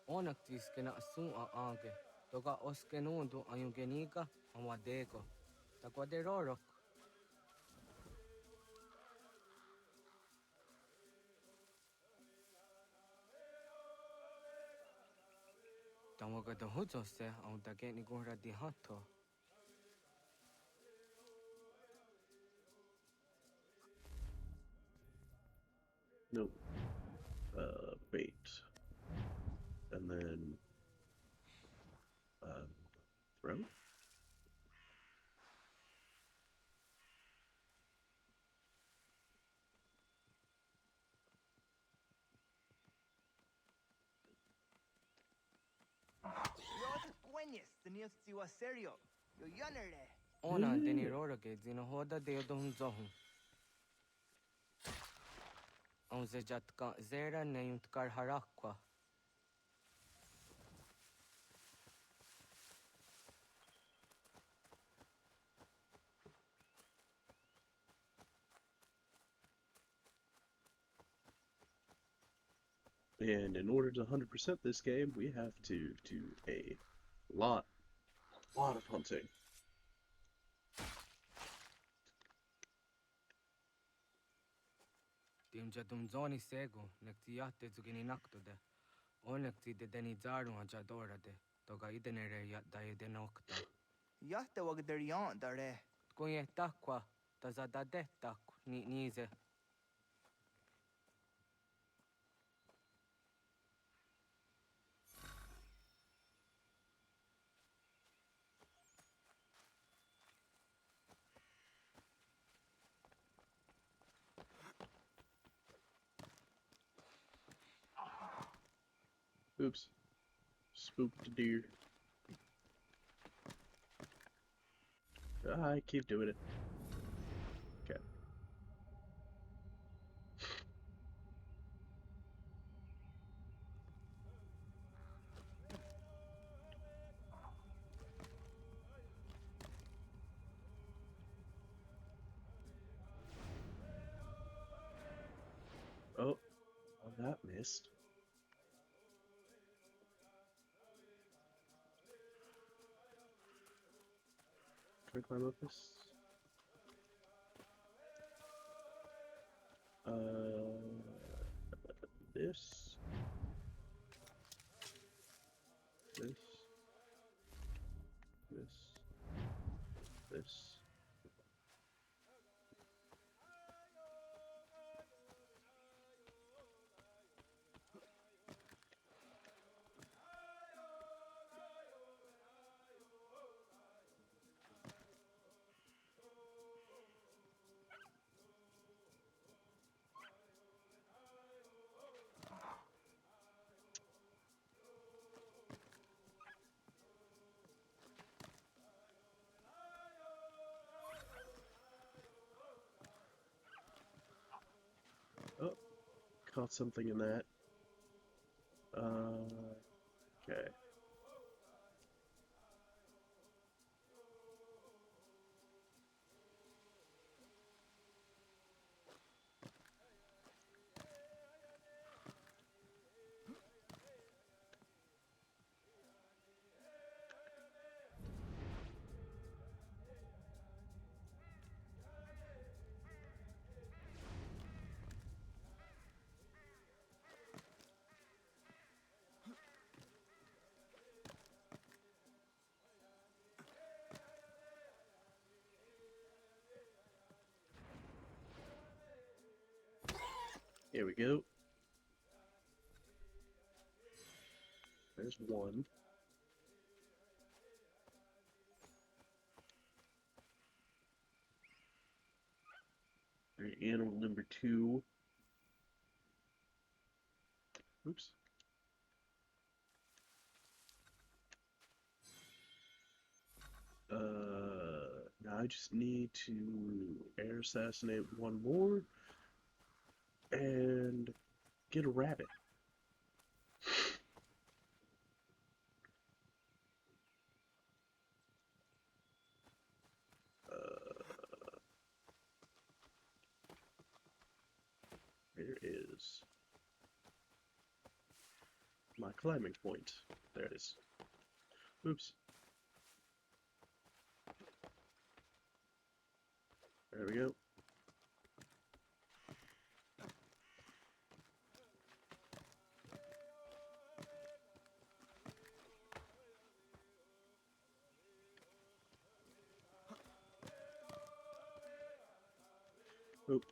[SPEAKER 20] onak tis kena su a ange toga oskenundu ayungenika amadego takwade rorok Tamaga da huzo se au da geni gora di hatto
[SPEAKER 4] No. Bait. And then throw?
[SPEAKER 18] Yo cueñes, sanios tiwa serio. Yo yanere.
[SPEAKER 20] Ona deni rorage zina hoda de dom zohun Au zejat ka zera ne yunt kar harakwa
[SPEAKER 4] And in order to 100% this game, we have to do a lot of hunting.
[SPEAKER 20] Tim jadum zoni sego nekti yatte zugini nakto de onekti de deni zaru hajadora de toga idenere ya daide nokta
[SPEAKER 18] Yahte wagder yan dare.
[SPEAKER 20] Kunye takwa tazada de tak ni nize
[SPEAKER 4] Oops. Spooked a deer. I keep doing it. Okay. Oh, that missed. Can I climb up this? This. This. This. Caught something in that. Okay. Here we go. There's one. Alright, animal number 2. Oops. Now I just need to air assassinate one more and get a rabbit. Where is my climbing point? There it is. Oops. There we go. Oop.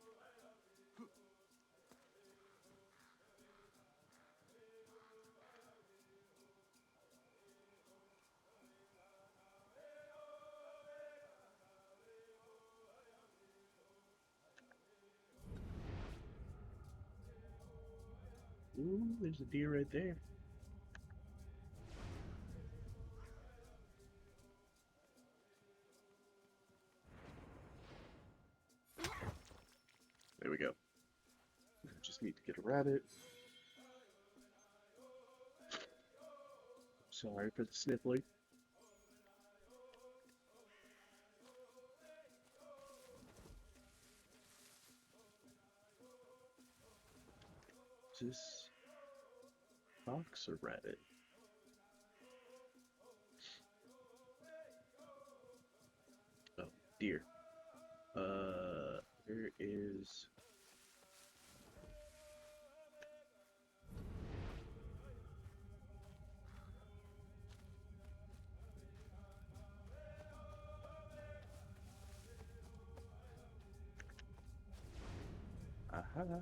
[SPEAKER 4] Ooh, there's a deer right there. There we go. I just need to get a rabbit. Sorry for the sniffling. Is this fox or rabbit? Oh, deer. There is... Aha!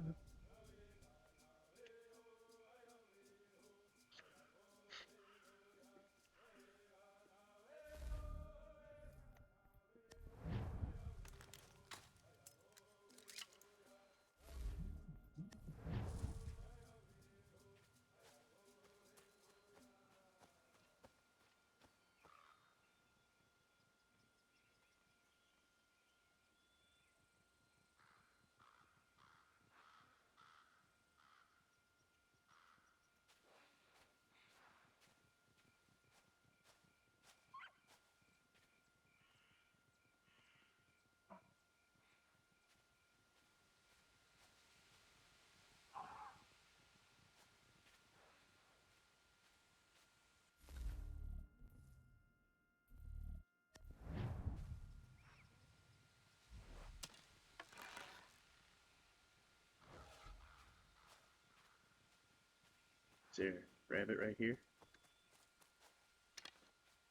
[SPEAKER 4] Is there a rabbit right here?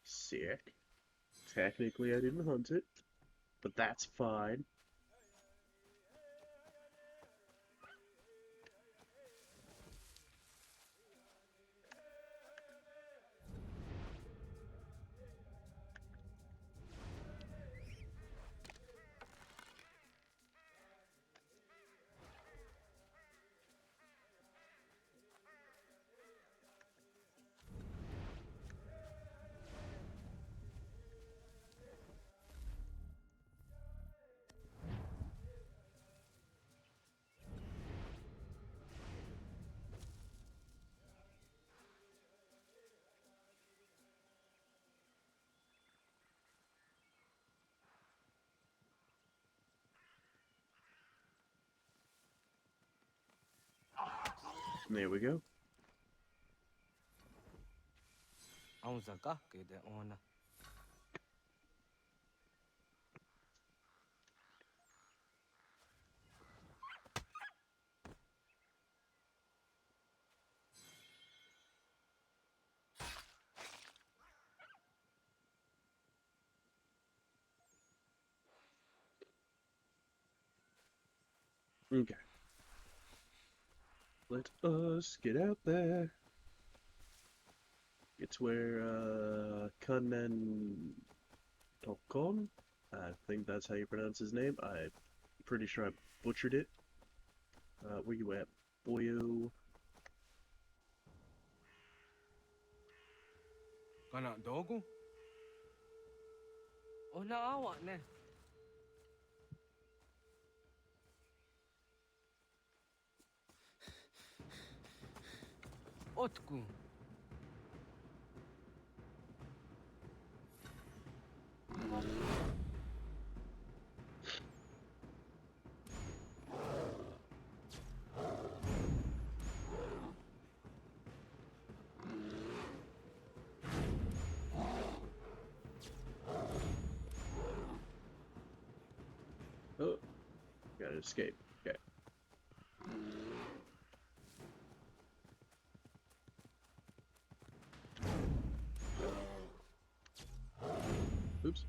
[SPEAKER 4] Sick. Technically I didn't hunt it, but that's fine. There we go.
[SPEAKER 20] Aun zakake de ona.
[SPEAKER 4] Okay. Let us get out there. It's where Kanen Tokon, I think that's how you pronounce his name. I'm pretty sure I butchered it. Where you at, boyo?
[SPEAKER 20] Kana dogu? Ona awa ne. Otku.
[SPEAKER 4] Oh, gotta escape. Okay. Oops.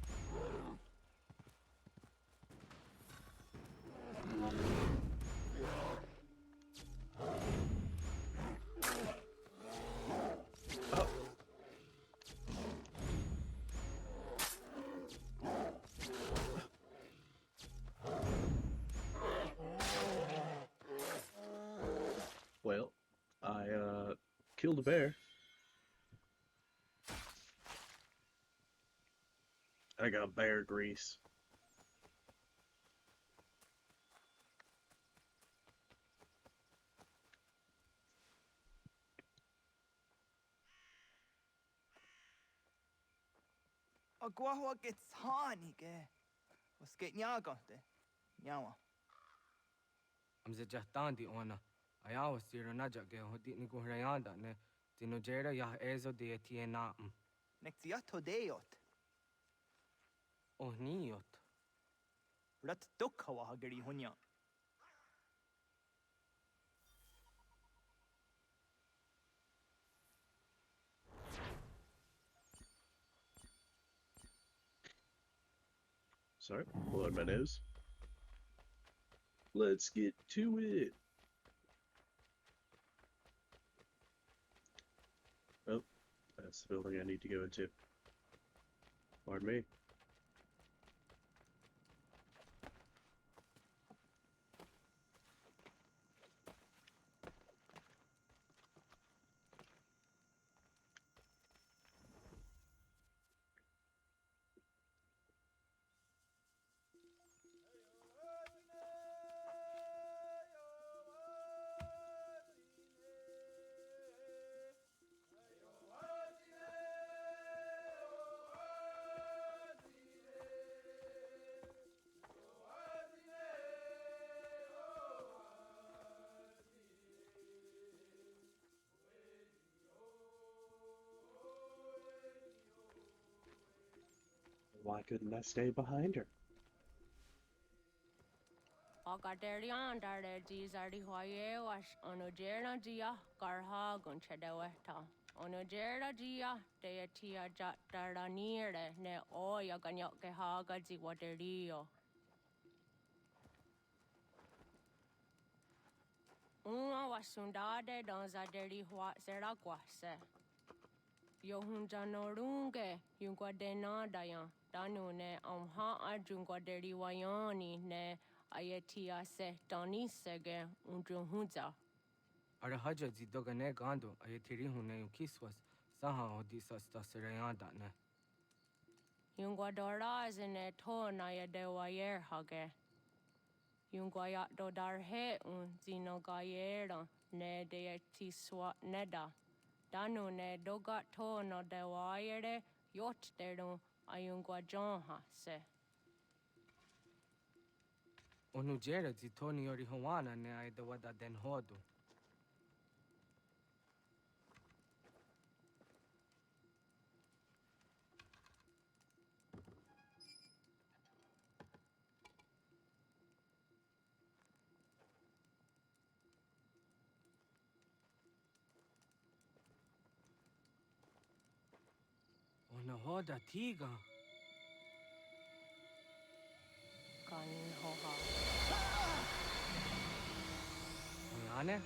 [SPEAKER 4] Oh. Well, I killed a bear. I got bear grease.
[SPEAKER 18] Agua gets honey, was get nyagante. Nyawa.
[SPEAKER 20] Amze jahtandi ona. Ayawa siro najak ge hodi ni guhrayanda ne. Tinojera yah ezo de tiena.
[SPEAKER 18] Nexiato deot.
[SPEAKER 20] Oh niot.
[SPEAKER 18] Rat dukhawa hageri hunya.
[SPEAKER 4] Sorry, blowing my nose. Let's get to it. Oh, that's the building I need to go into. Pardon me. Why couldn't I stay behind her?
[SPEAKER 17] Ogaderian dare Gizardi Hoye was Onogera Gia Garha Gunchedeweta. Onogera Gia Deatia Jaranire ne Oya Ganyoke Haga Ziwaterio. Una was Sundade Donzaderi Hua Seraquase. Yohunjanorunge, Yunguadenadayan, Danune, Amha Ajunguaderi Wayani, ne Ayetia se Donisege, Unjunhunza.
[SPEAKER 20] Arahaja zidogane gando ayetiri hune ukiswas. Saha odisa stasirayanda ne.
[SPEAKER 17] Yunguadora is in a tone I de wayer hage. Yunguayat dodarhe un zinogayera, ne de tiswa neda. Danu ne dogat tono de wayere, yot deru ayunguajonha se.
[SPEAKER 20] Onujera zitoni ori hawana ne aidawada den hodu. hoda tiga.
[SPEAKER 17] Kan hoha.
[SPEAKER 20] Ane?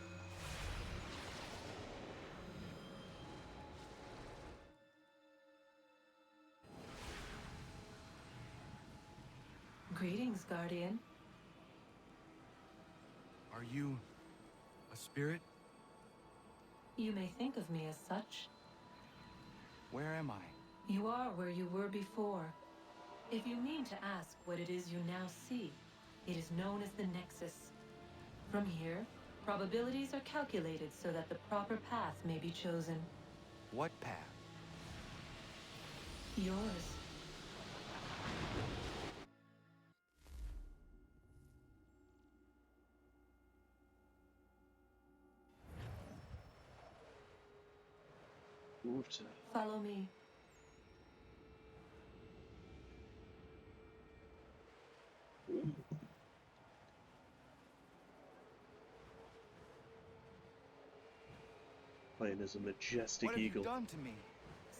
[SPEAKER 10] Greetings, Guardian.
[SPEAKER 21] Are you a spirit?
[SPEAKER 10] You may think of me as such.
[SPEAKER 21] Where am I?
[SPEAKER 10] You are where you were before. If you mean to ask what it is you now see, it is known as the Nexus. From here, probabilities are calculated so that the proper path may be chosen.
[SPEAKER 21] What path?
[SPEAKER 10] Yours. Follow me.
[SPEAKER 4] Playing as a majestic
[SPEAKER 18] What have
[SPEAKER 4] eagle.
[SPEAKER 18] you done to me?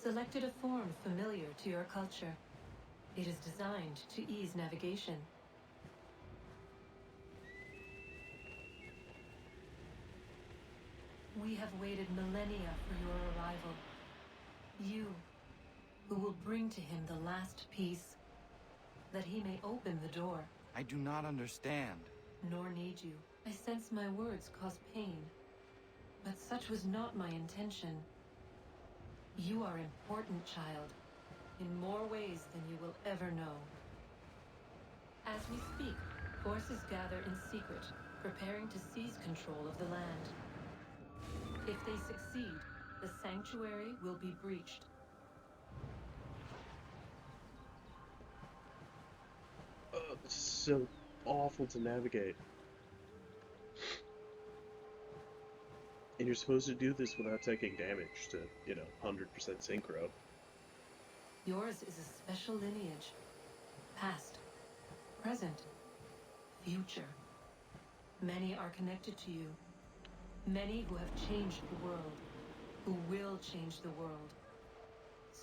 [SPEAKER 10] Selected a form familiar to your culture. It is designed to ease navigation. We have waited millennia for your arrival. You, who will bring to him the last piece, that he may open the door.
[SPEAKER 21] I do not understand.
[SPEAKER 10] Nor need you. I sense my words cause pain. But such was not my intention. You are important, child. In more ways than you will ever know. As we speak, forces gather in secret, preparing to seize control of the land. If they succeed, the sanctuary will be breached.
[SPEAKER 4] Oh, this is so awful to navigate. And you're supposed to do this without taking damage to, 100% synchro.
[SPEAKER 10] Yours is a special lineage. Past, present, future. Many are connected to you. Many who have changed the world, who will change the world.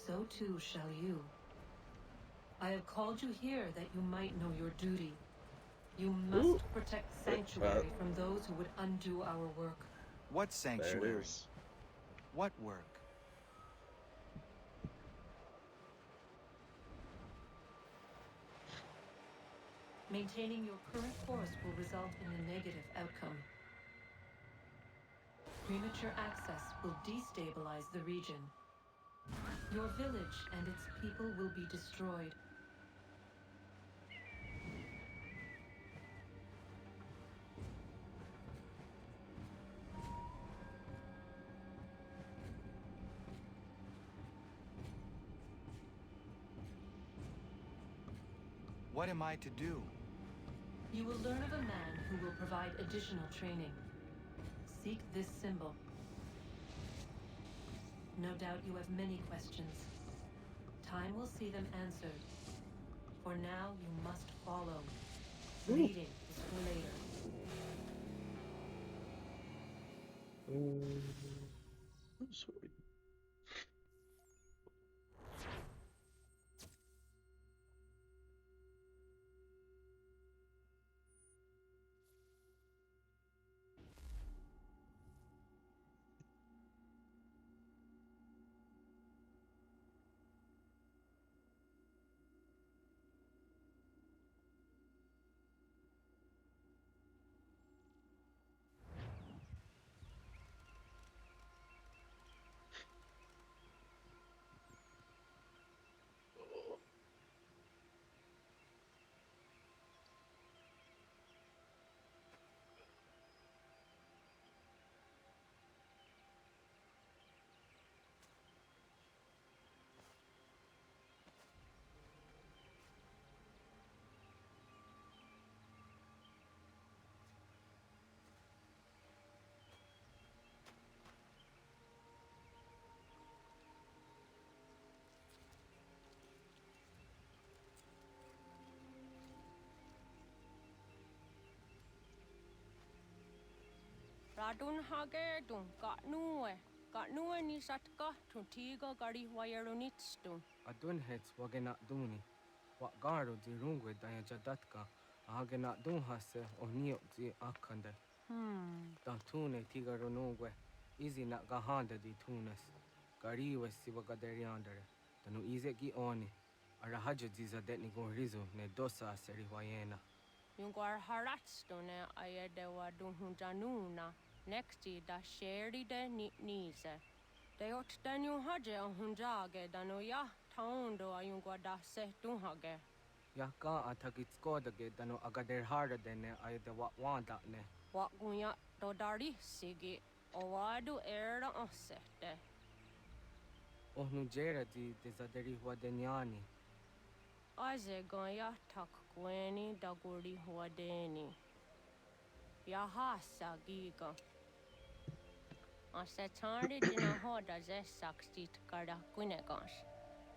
[SPEAKER 10] So too shall you. I have called you here that you might know your duty. You must protect Sanctuary from those who would undo our work.
[SPEAKER 21] What sanctuary?
[SPEAKER 4] is.
[SPEAKER 21] What work?
[SPEAKER 10] Maintaining your current course will result in a negative outcome. Premature access will destabilize the region. Your village and its people will be destroyed.
[SPEAKER 21] What am I to do?
[SPEAKER 10] You will learn of a man who will provide additional training. Seek this symbol. No doubt you have many questions. Time will see them answered. For now, you must follow. Leading is for later.
[SPEAKER 4] Sorry.
[SPEAKER 17] Radun hage dun ka nuwe. Got no any satka to tiga gari wayarunitstu.
[SPEAKER 20] Adun hets wagena duni. What garo di rungwe daya jadatka. Ahagena dun hase o niok di akande. Da tune tiga runungwe. Easy na gahanda di tunes. Gari was siwagaderiandere. Tanu ize gi oni. Arahaja diza detni go rizo ne dosa seri wayena.
[SPEAKER 17] Yungar haratstone ayadewa dunhunjanuna. Nexti da sheri de nise. De ot danu haje a hunjage danu ya taundo ayungwa da se dunhage.
[SPEAKER 20] Ya ka atakitskoda danu agader harda dene ayde wat wanda ne.
[SPEAKER 17] Wat gunya do dari sigi. Owadu era osete.
[SPEAKER 20] Ohnu jera di dezaderi wadenyani.
[SPEAKER 17] Aze gonya tak gweni daguri wadeni. Yahasa giga. Ase tardi dina hoda ze sakstit kada kunegas.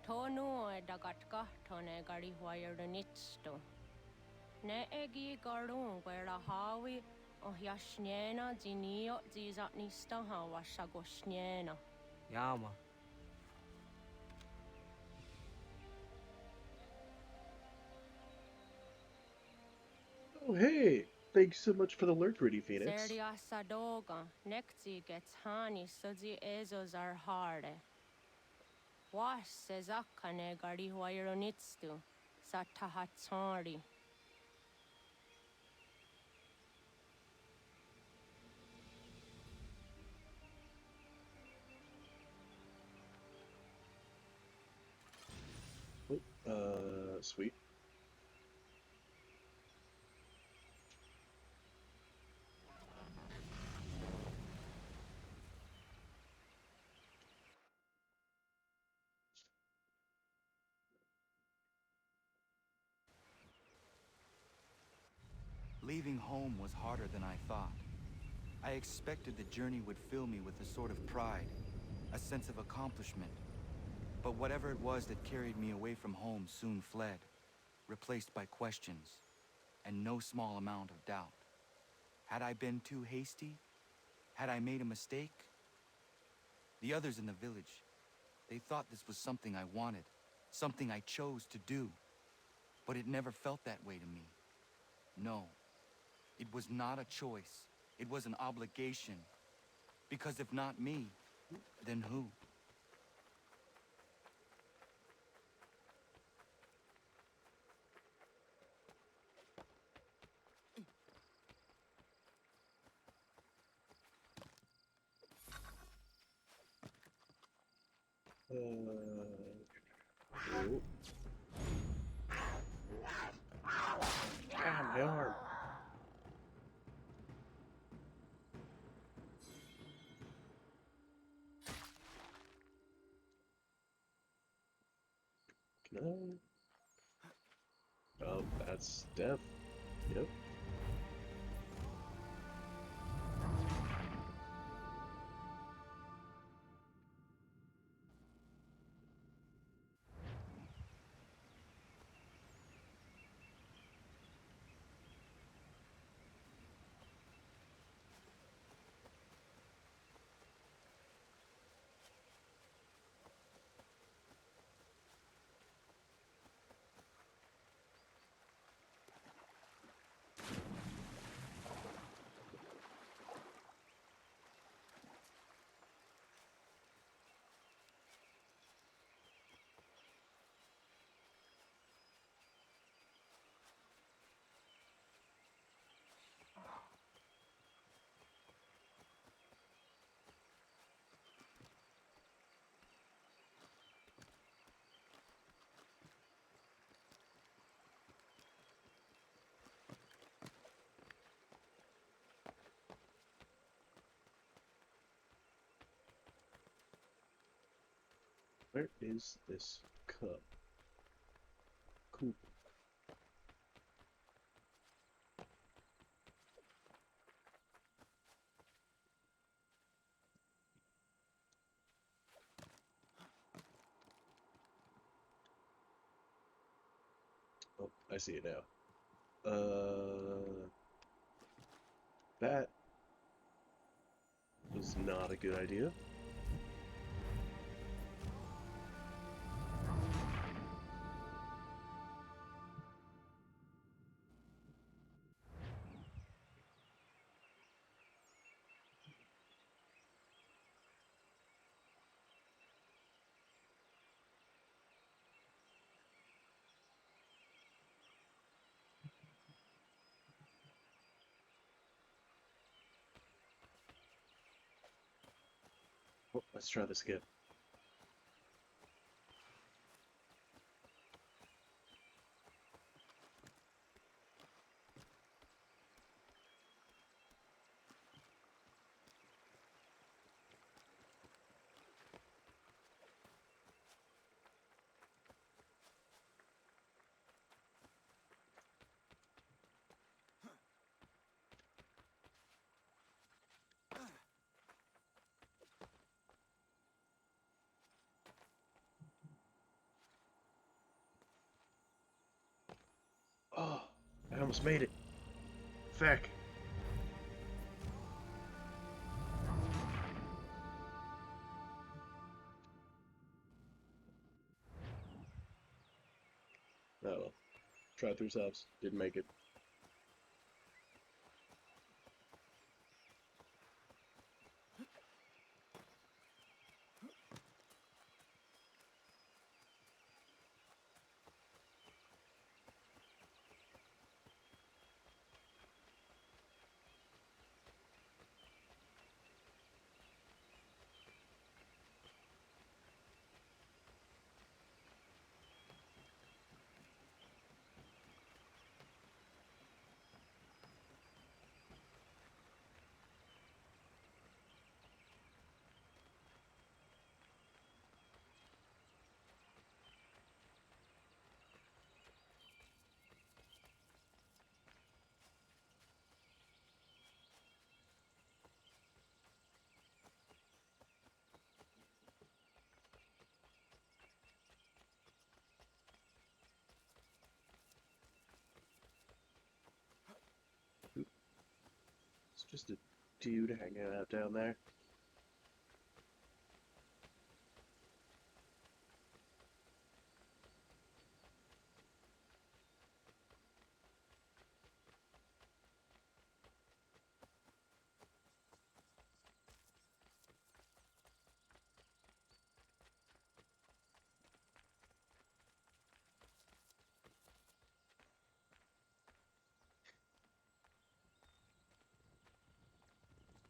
[SPEAKER 17] Tonu e dagatka tone gari wayernitsto. Ne egi garun gwera hawi oh yashnena zinio zizatnista hawa shagoshnena.
[SPEAKER 20] Yama.
[SPEAKER 4] Oh, hey! Thanks so much for the alert, Gritty Phoenix.
[SPEAKER 17] Seria sadoga, nekzi gets hani suzi ezos are harde. Was sezakane gari wayronitstu, satahatsari.
[SPEAKER 4] Sweet.
[SPEAKER 21] Leaving home was harder than I thought. I expected the journey would fill me with a sort of pride, a sense of accomplishment. But whatever it was that carried me away from home soon fled, replaced by questions, and no small amount of doubt. Had I been too hasty? Had I made a mistake? The others in the village, they thought this was something I wanted, something I chose to do. But it never felt that way to me. No, it was not a choice. It was an obligation. Because if not me, then who?
[SPEAKER 4] Oh. God, my arm. Can I? Oh, that's death. Yep. Where is this cup? Cool. Oh, I see it now. That was not a good idea. Let's try this again. Oh, I almost made it. Feck. Oh well. Tried through subs. Didn't make it. It's just a dude hanging out down there.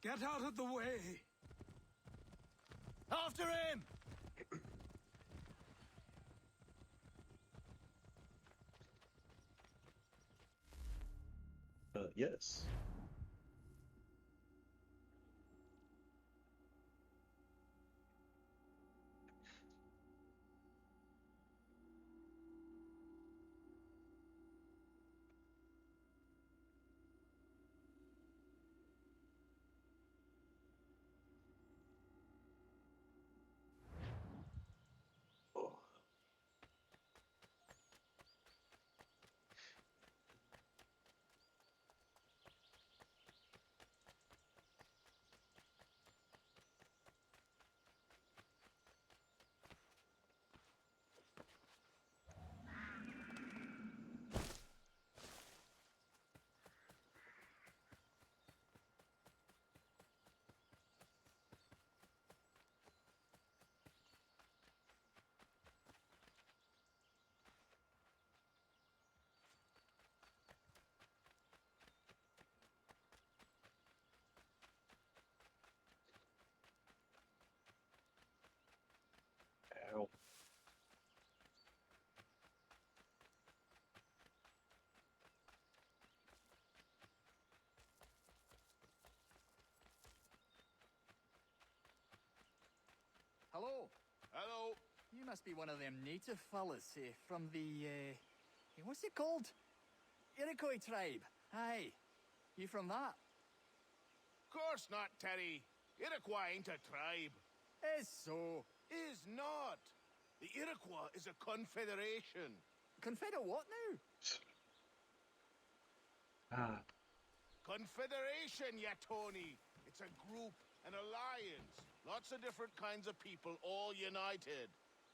[SPEAKER 11] Get out of the way! After him!
[SPEAKER 4] Yes. Ow.
[SPEAKER 18] Hello.
[SPEAKER 2] Hello.
[SPEAKER 18] You must be one of them native fellas from the, what's it called? Iroquois tribe. Aye. You from that?
[SPEAKER 2] Course not, Terry. Iroquois ain't a tribe.
[SPEAKER 18] Is so.
[SPEAKER 2] Is not. The Iroquois is a confederation.
[SPEAKER 18] Confeder what now?
[SPEAKER 4] Ah.
[SPEAKER 2] Confederation, ya Tony. It's a group, an alliance. Lots of different kinds of people, all united.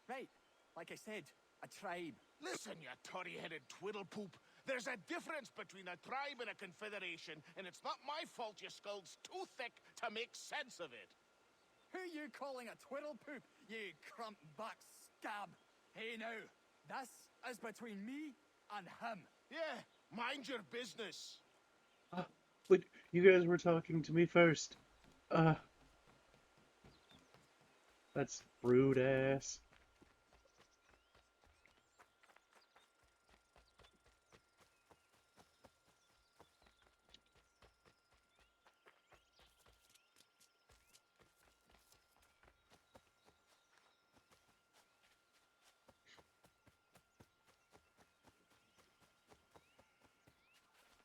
[SPEAKER 18] Right. Like I said, a tribe.
[SPEAKER 2] Listen, you toddy-headed twiddlepoop. There's a difference between a tribe and a confederation, and it's not my fault your skull's too thick to make sense of it.
[SPEAKER 18] Who you calling a twiddlepoop, you crump buck scab? Hey now, this is between me and him.
[SPEAKER 2] Yeah, mind your business.
[SPEAKER 4] But you guys were talking to me first. That's rude ass.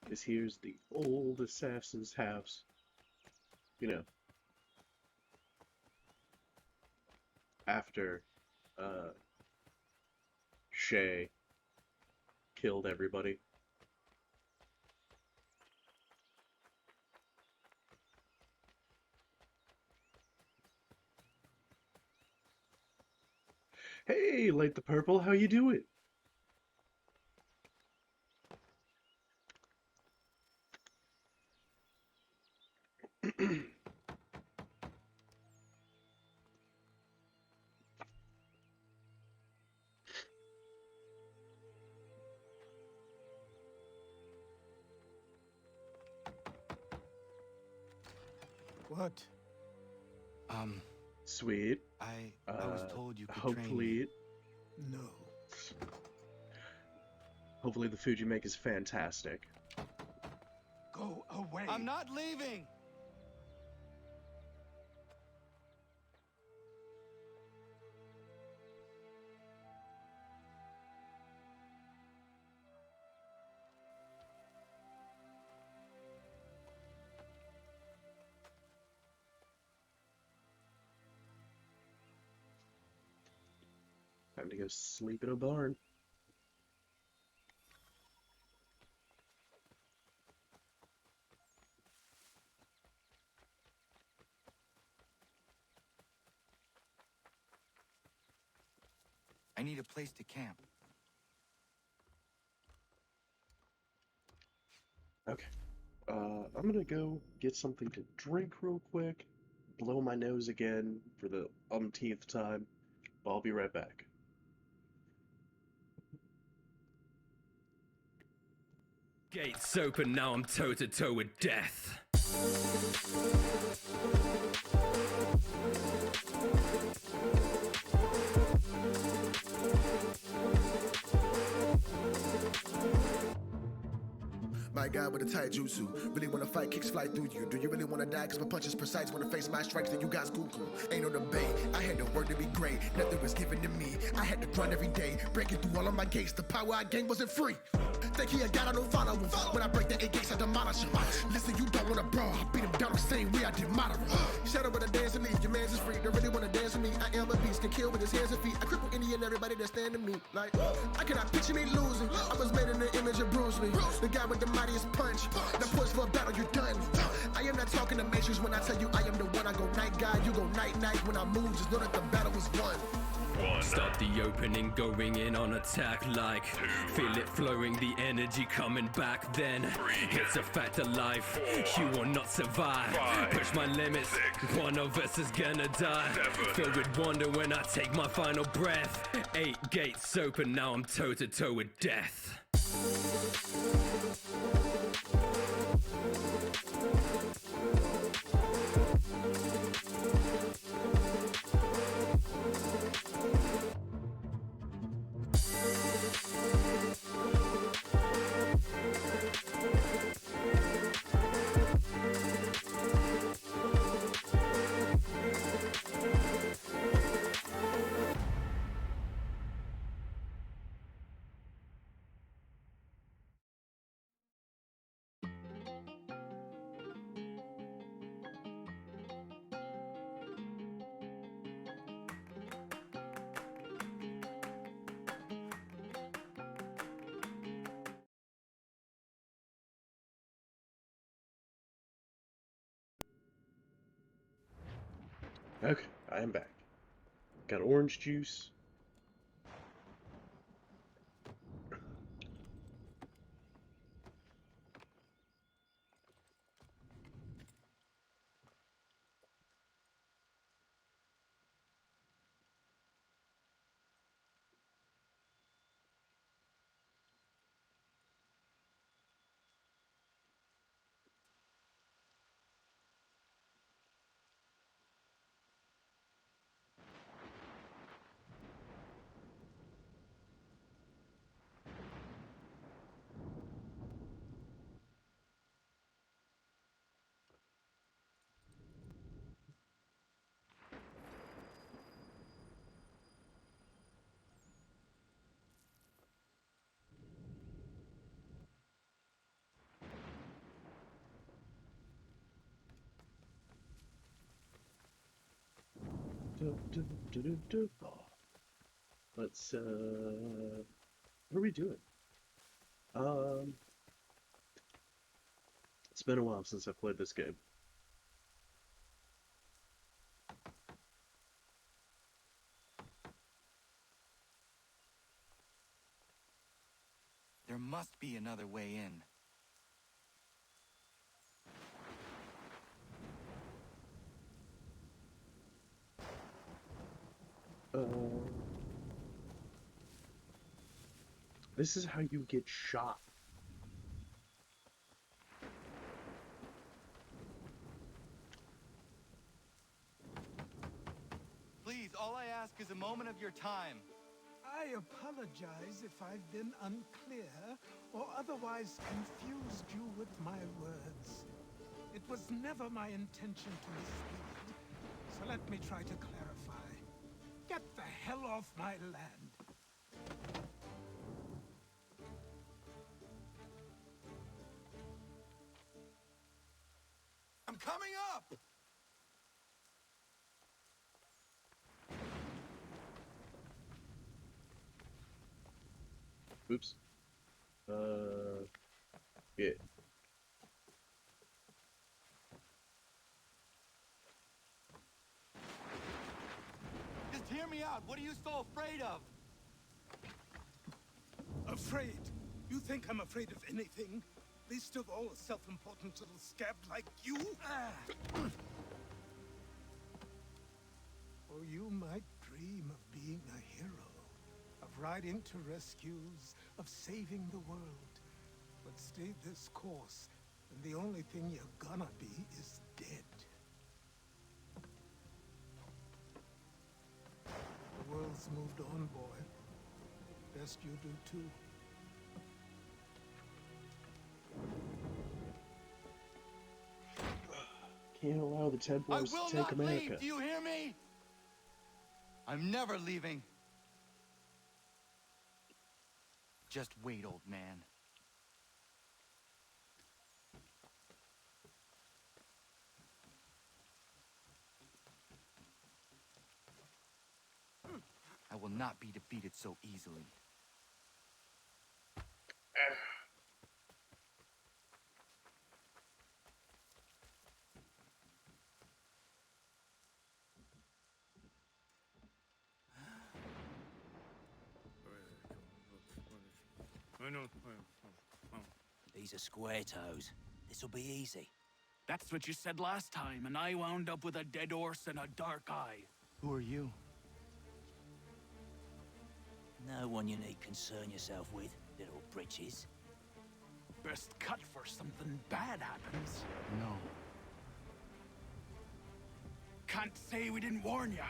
[SPEAKER 4] This here's the old assassin's house. You know, after Shay killed everybody. Hey, Light the Purple, how you doing?
[SPEAKER 21] What?
[SPEAKER 4] Sweet.
[SPEAKER 21] I was told you could
[SPEAKER 4] hopefully,
[SPEAKER 21] train me.
[SPEAKER 11] No.
[SPEAKER 4] Hopefully the food you make is fantastic.
[SPEAKER 11] Go away.
[SPEAKER 21] I'm not leaving!
[SPEAKER 4] Time to go sleep in a barn.
[SPEAKER 21] I need a place to camp.
[SPEAKER 4] Okay. I'm gonna go get something to drink real quick, blow my nose again for the umpteenth time. I'll be right back.
[SPEAKER 1] Gates open, now I'm toe to toe with death.
[SPEAKER 3] My God with a tight jutsu. Really wanna fight, kicks fly through you. Do you really wanna die? Cause my punches precise. Wanna face my strikes, then you guys cuckoo. Ain't no debate. I had to work to be great. Nothing was given to me. I had to grind every day. Breaking through all of my gates. The power I gained wasn't free. Think he a god, I don't follow him. When I break the 8 gates, I demolish him. Listen, you don't wanna brawl. I beat him down the same way I did moderate. Shadow with a dance and leave. Your man's is free. Don't really wanna dance with me. I am a beast. Can kill with his hands and feet. I cripple any and everybody that stand to me. Like, I cannot picture me losing. I was made in the image of Bruce Lee. The guy with the mightiest punch. Now push for a battle, you're done. I am not talking to Matrix when I tell you I am the one. I go night guy, you go night night. When I move, just know that the battle is won.
[SPEAKER 1] Start the opening, going in on attack like feel it flowing, the energy coming back. Then it's a fact of life, you will not survive. Push my limits, one of us is gonna die. Filled with wonder when I take my final breath. 8 gates open, now I'm toe to toe with death.
[SPEAKER 4] Okay, I am back. Got orange juice. Let's, what are we doing? It's been a while since I've played this game.
[SPEAKER 21] There must be another way in.
[SPEAKER 4] This is how you get shot.
[SPEAKER 21] Please, all I ask is a moment of your time.
[SPEAKER 5] I apologize if I've been unclear or otherwise confused you with my words. It was never my intention to mislead, so let me try to clarify. Get the hell off my land.
[SPEAKER 21] I'm coming up!
[SPEAKER 4] Oops. Yeah.
[SPEAKER 21] Just hear me out. What are you so afraid of?
[SPEAKER 5] Afraid? You think I'm afraid of anything? Least of all a self-important little scab like you? Or you might dream of being a hero. Of riding to rescues, of saving the world. But stay this course, and the only thing you're gonna be is dead. The world's moved on, boy. Best you do too.
[SPEAKER 4] Can't allow the Templars to take America.
[SPEAKER 21] Leave. Do you hear me? I'm never leaving. Just wait, old man. I will not be defeated so easily.
[SPEAKER 22] These are square toes. This'll be easy.
[SPEAKER 11] That's what you said last time, and I wound up with a dead horse and a dark eye.
[SPEAKER 21] Who are you?
[SPEAKER 22] No one you need concern yourself with, little britches.
[SPEAKER 11] Best cut for something bad happens.
[SPEAKER 21] No.
[SPEAKER 11] Can't say we didn't warn ya.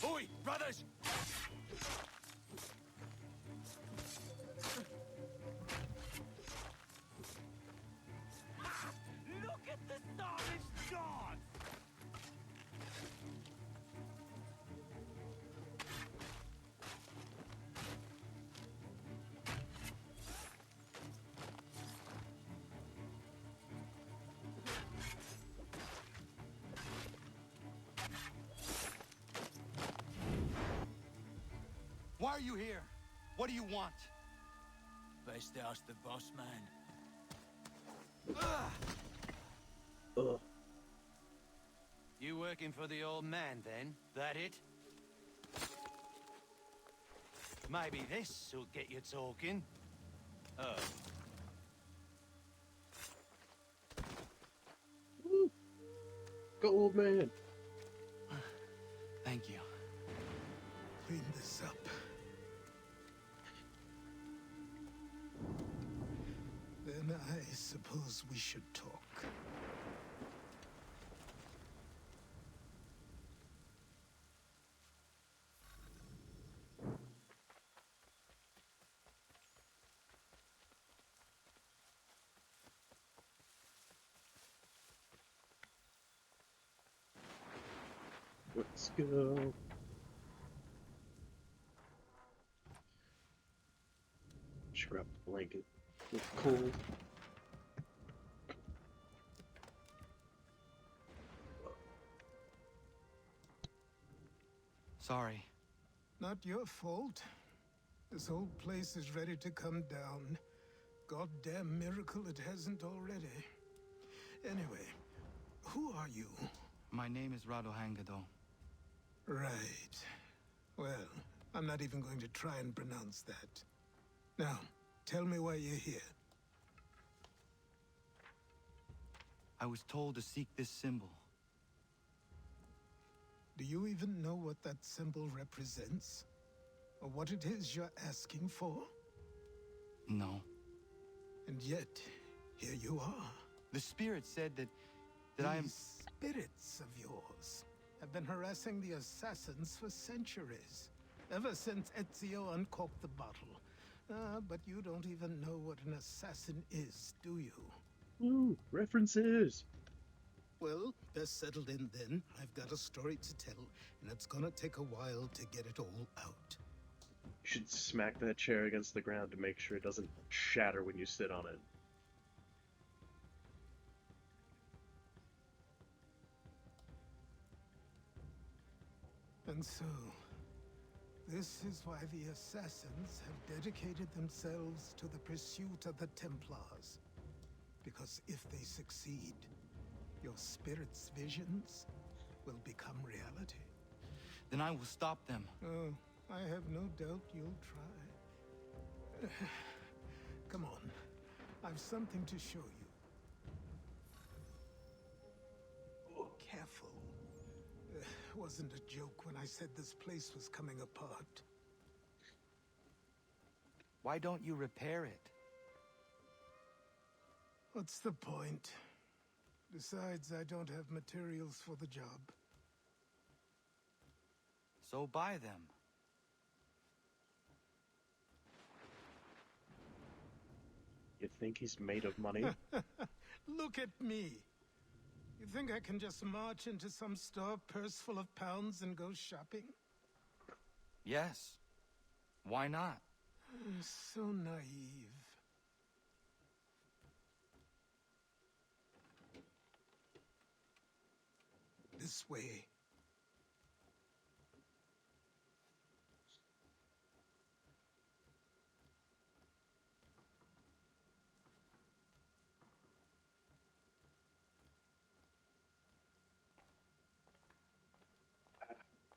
[SPEAKER 11] Oi, brothers!
[SPEAKER 22] Look at the starless dawn!
[SPEAKER 21] Why are you here? What do you want?
[SPEAKER 22] Best ask the boss man.
[SPEAKER 4] Ugh.
[SPEAKER 22] You working for the old man, then? That it? Maybe this'll get you talking. Oh.
[SPEAKER 4] Go, old man.
[SPEAKER 21] Thank you.
[SPEAKER 5] Clean this up. Then I suppose we should talk.
[SPEAKER 4] Let's go. Should grab a blanket. It's cold.
[SPEAKER 21] Sorry.
[SPEAKER 5] Not your fault. This whole place is ready to come down. Goddamn miracle it hasn't already. Anyway, who are you?
[SPEAKER 21] My name is Radohangado.
[SPEAKER 5] Right. Well, I'm not even going to try and pronounce that. Now, tell me why you're here.
[SPEAKER 21] I was told to seek this symbol.
[SPEAKER 5] Do you even know what that symbol represents? Or what it is you're asking for?
[SPEAKER 21] No.
[SPEAKER 5] And yet, here you are.
[SPEAKER 21] The spirit said that I am...
[SPEAKER 5] These spirits of yours have been harassing the assassins for centuries. Ever since Ezio uncorked the bottle. But you don't even know what an assassin is, do you?
[SPEAKER 4] Ooh, references!
[SPEAKER 5] Well, best settled in then. I've got a story to tell, and it's gonna take a while to get it all out.
[SPEAKER 4] You should smack that chair against the ground to make sure it doesn't shatter when you sit on it.
[SPEAKER 5] And so, this is why the Assassins have dedicated themselves to the pursuit of the Templars. Because if they succeed, your spirit's visions will become reality.
[SPEAKER 21] Then I will stop them.
[SPEAKER 5] Oh, I have no doubt you'll try. Come on, I've something to show you. Oh, careful. Wasn't a joke when I said this place was coming apart.
[SPEAKER 21] Why don't you repair it?
[SPEAKER 5] What's the point? Besides, I don't have materials for the job.
[SPEAKER 21] So buy them.
[SPEAKER 4] You think he's made of money?
[SPEAKER 5] Look at me. You think I can just march into some store, purse full of pounds, and go shopping?
[SPEAKER 21] Yes. Why not?
[SPEAKER 5] So naive. This way.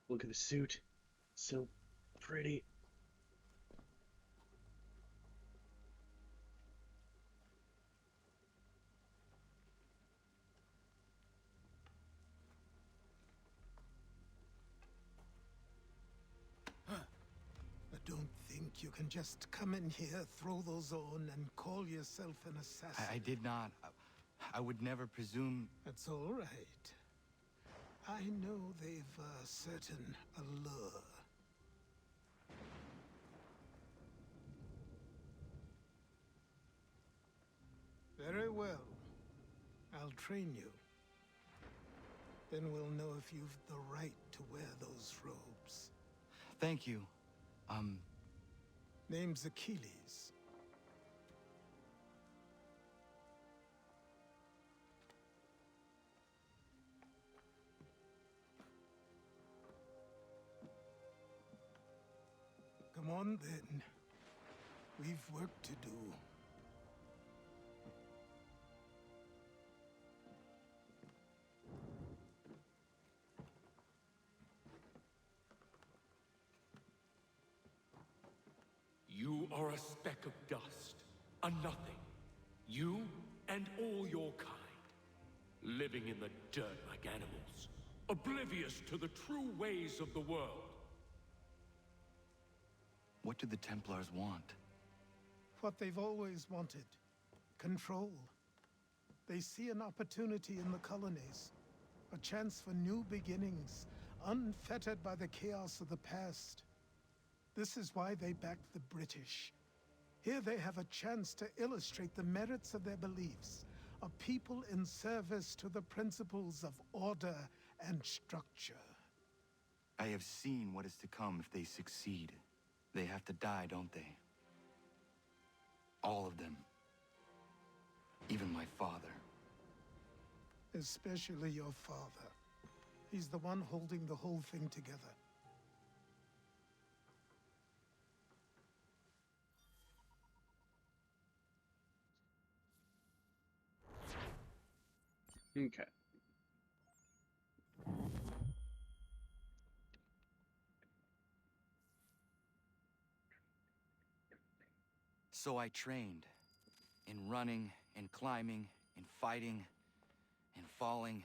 [SPEAKER 4] Look at the suit. So pretty.
[SPEAKER 5] I don't think you can just come in here, throw those on, and call yourself an assassin.
[SPEAKER 21] I did not. I would never presume...
[SPEAKER 5] That's all right. I know they've a certain allure. Very well. I'll train you. Then we'll know if you've the right to wear those robes.
[SPEAKER 21] Thank you.
[SPEAKER 5] Name's Achilles. Come on, then. We've work to do.
[SPEAKER 6] You are a speck of dust, a nothing. You and all your kind, living in the dirt like animals, oblivious to the true ways of the world.
[SPEAKER 21] What do the Templars want?
[SPEAKER 5] What they've always wanted. Control. They see an opportunity in the colonies. A chance for new beginnings, unfettered by the chaos of the past. This is why they backed the British. Here they have a chance to illustrate the merits of their beliefs. A people in service to the principles of order and structure.
[SPEAKER 21] I have seen what is to come if they succeed. They have to die, don't they? All of them. Even my father.
[SPEAKER 5] Especially your father. He's the one holding the whole thing together.
[SPEAKER 4] Okay.
[SPEAKER 21] So I trained. In running, in climbing, in fighting, in falling.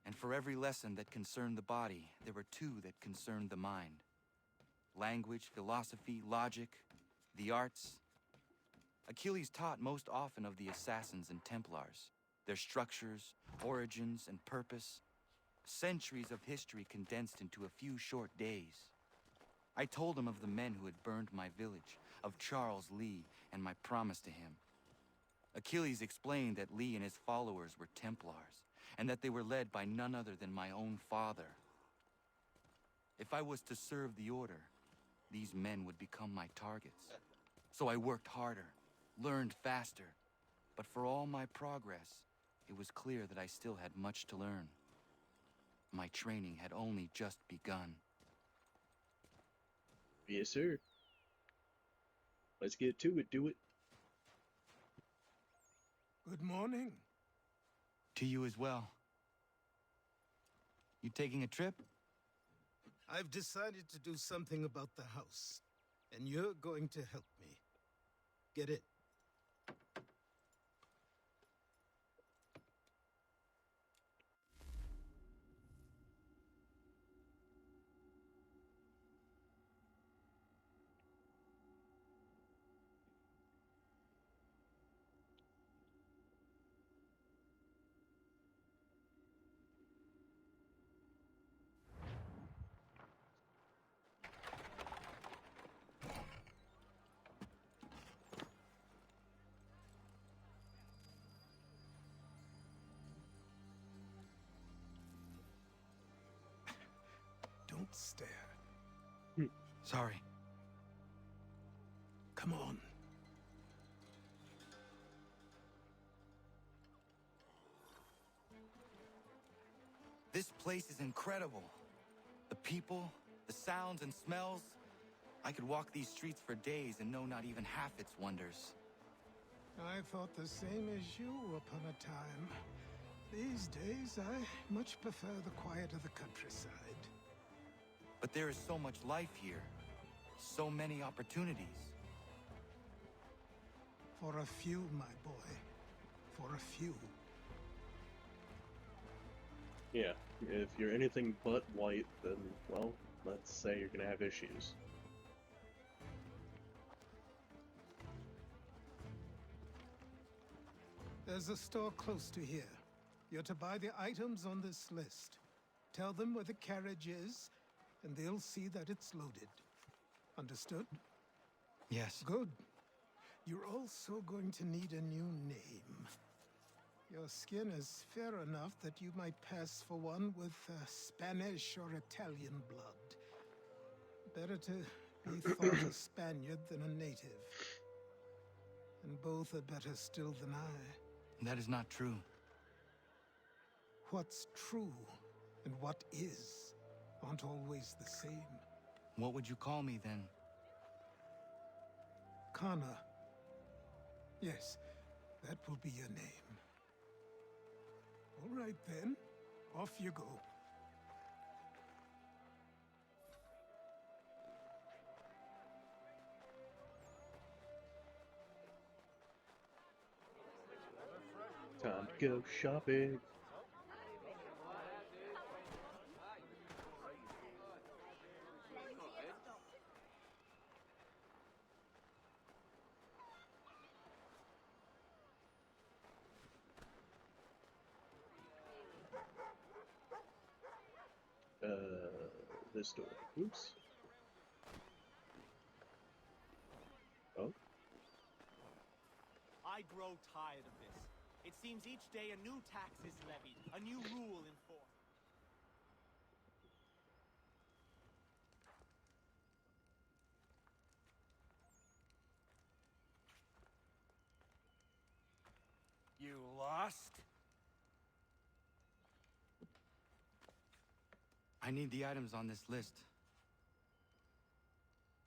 [SPEAKER 21] And for every lesson that concerned the body, there were two that concerned the mind. Language, philosophy, logic, the arts. Achilles taught most often of the assassins and Templars, their structures, origins, and purpose. Centuries of history condensed into a few short days. I told him of the men who had burned my village, of Charles Lee, and my promise to him. Achilles explained that Lee and his followers were Templars, and that they were led by none other than my own father. If I was to serve the order, these men would become my targets. So I worked harder, learned faster, but for all my progress, it was clear that I still had much to learn. My training had only just begun.
[SPEAKER 4] Yes, sir. Let's get to it, do it.
[SPEAKER 5] Good morning.
[SPEAKER 21] To you as well. You taking a trip?
[SPEAKER 5] I've decided to do something about the house, and you're going to help me. Get it? Don't stare.
[SPEAKER 21] Sorry.
[SPEAKER 5] Come on.
[SPEAKER 21] This place is incredible. The people, the sounds and smells. I could walk these streets for days and know not even half its wonders.
[SPEAKER 5] I thought the same as you upon a time. These days, I much prefer the quiet of the countryside.
[SPEAKER 21] But there is so much life here. So many opportunities.
[SPEAKER 5] For a few, my boy. For a few.
[SPEAKER 4] Yeah, if you're anything but white, then, well, let's say you're gonna have issues.
[SPEAKER 5] There's a store close to here. You're to buy the items on this list. Tell them where the carriage is, and they'll see that it's loaded. Understood?
[SPEAKER 21] Yes.
[SPEAKER 5] Good. You're also going to need a new name. Your skin is fair enough that you might pass for one with Spanish or Italian blood. Better to be thought a Spaniard than a native. And both are better still than I.
[SPEAKER 21] That is not true.
[SPEAKER 5] What's true and what is aren't always the same.
[SPEAKER 21] What would you call me then?
[SPEAKER 5] Kana. Yes, that will be your name. All right then, off you go.
[SPEAKER 4] Time to go shopping. This door. Oops. Oh.
[SPEAKER 7] I grow tired of this. It seems each day a new tax is levied, a new rule enforced.
[SPEAKER 6] You lost?
[SPEAKER 21] I need the items on this list.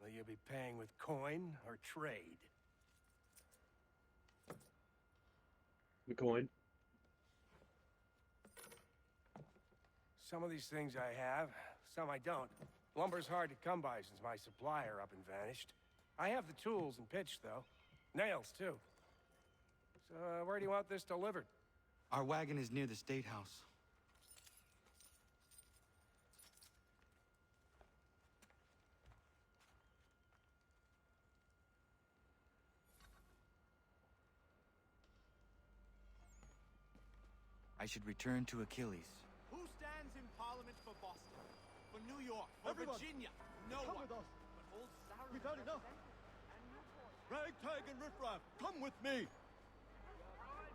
[SPEAKER 6] Will you be paying with coin or trade?
[SPEAKER 4] The coin.
[SPEAKER 9] Some of these things I have, some I don't. Lumber's hard to come by since my supplier up and vanished. I have the tools and pitch, though. Nails, too. So, where do you want this delivered?
[SPEAKER 21] Our wagon is near the State House. I should return to Achilles.
[SPEAKER 7] Who stands in Parliament for Boston? For New York? For
[SPEAKER 13] Everyone.
[SPEAKER 7] Virginia? No
[SPEAKER 13] Come
[SPEAKER 7] one.
[SPEAKER 13] with us.
[SPEAKER 7] But old Sarah
[SPEAKER 13] We've had enough. Ragtag and riffraff, come with me.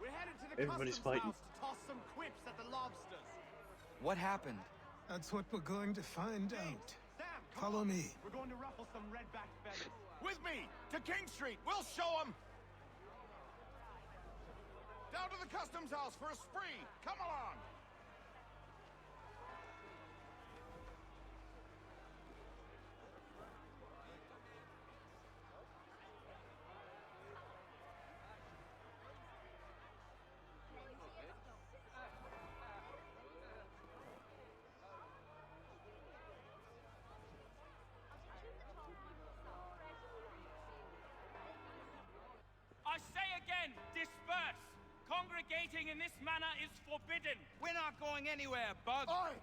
[SPEAKER 7] We're headed to the
[SPEAKER 4] Everybody's
[SPEAKER 7] customs
[SPEAKER 4] fighting.
[SPEAKER 7] house to toss some quips at the lobsters.
[SPEAKER 21] What happened?
[SPEAKER 5] That's what we're going to find out.
[SPEAKER 7] Sam,
[SPEAKER 5] Follow me.
[SPEAKER 7] we're going to ruffle some red-backed feathers.
[SPEAKER 2] With me! To King Street! We'll show them! Down to the customs house for a spree! Come along!
[SPEAKER 23] I say again, disperse! Congregating in this manner is forbidden!
[SPEAKER 13] We're not going anywhere, Bug.
[SPEAKER 2] Oi!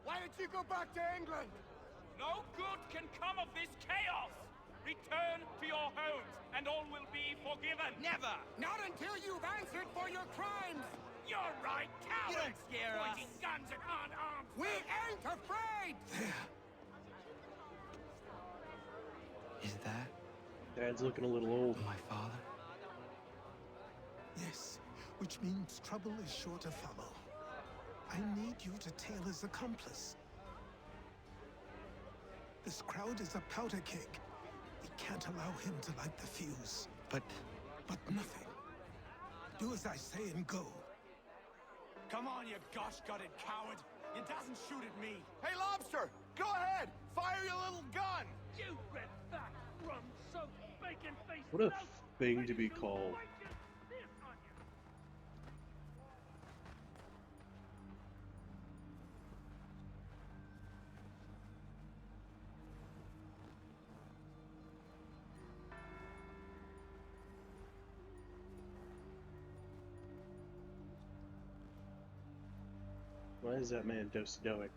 [SPEAKER 2] Why don't you go back to England?
[SPEAKER 23] No good can come of this chaos! Return to your homes, and all will be forgiven!
[SPEAKER 13] Never!
[SPEAKER 23] Not until you've answered for your crimes! You're right, cowards!
[SPEAKER 13] You don't scare us.
[SPEAKER 23] Pointing guns at unarmed!
[SPEAKER 13] We ain't afraid!
[SPEAKER 21] Is that
[SPEAKER 4] Dad's looking a little old.
[SPEAKER 21] my father?
[SPEAKER 5] Yes, which means trouble is sure to follow. I need you to tail his accomplice. This crowd is a powder keg. We can't allow him to light the fuse.
[SPEAKER 21] But
[SPEAKER 5] nothing. Do as I say and go.
[SPEAKER 7] Come on, you gosh-gutted coward! You doesn't shoot at me!
[SPEAKER 2] Hey, Lobster! Go ahead! Fire your little gun!
[SPEAKER 23] You red-back, rum-soaked, bacon-faced...
[SPEAKER 4] What a thing to be called. Why is that man stoic?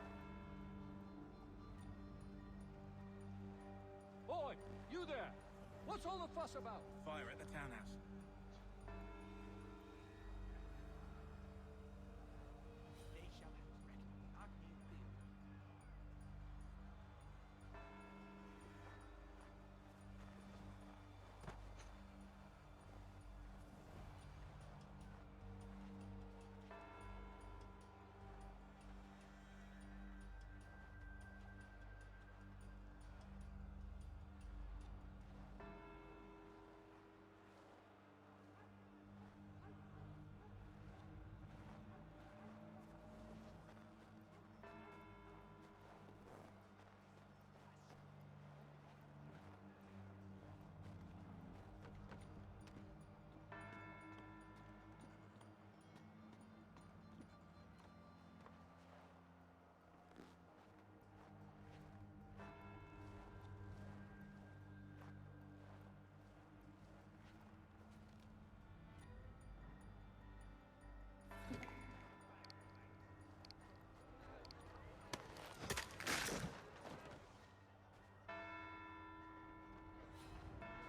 [SPEAKER 8] Boy, you there! What's all the fuss about?
[SPEAKER 7] Fire at the townhouse. They shall have his reckoning, not me and Bill.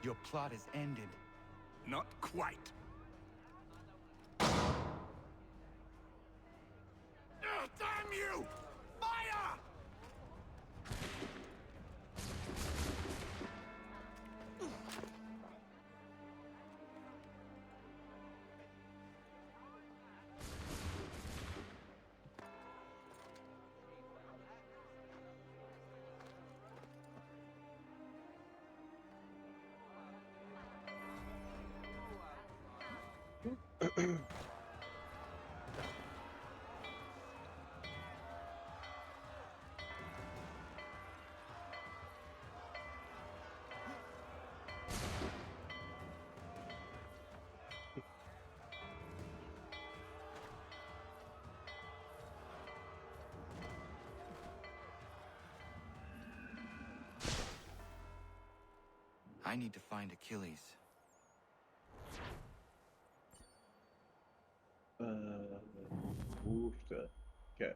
[SPEAKER 21] Your plot is ended.
[SPEAKER 7] Not quite.
[SPEAKER 2] Damn you! Fire!
[SPEAKER 21] I need to find Achilles.
[SPEAKER 4] Woofda. Okay.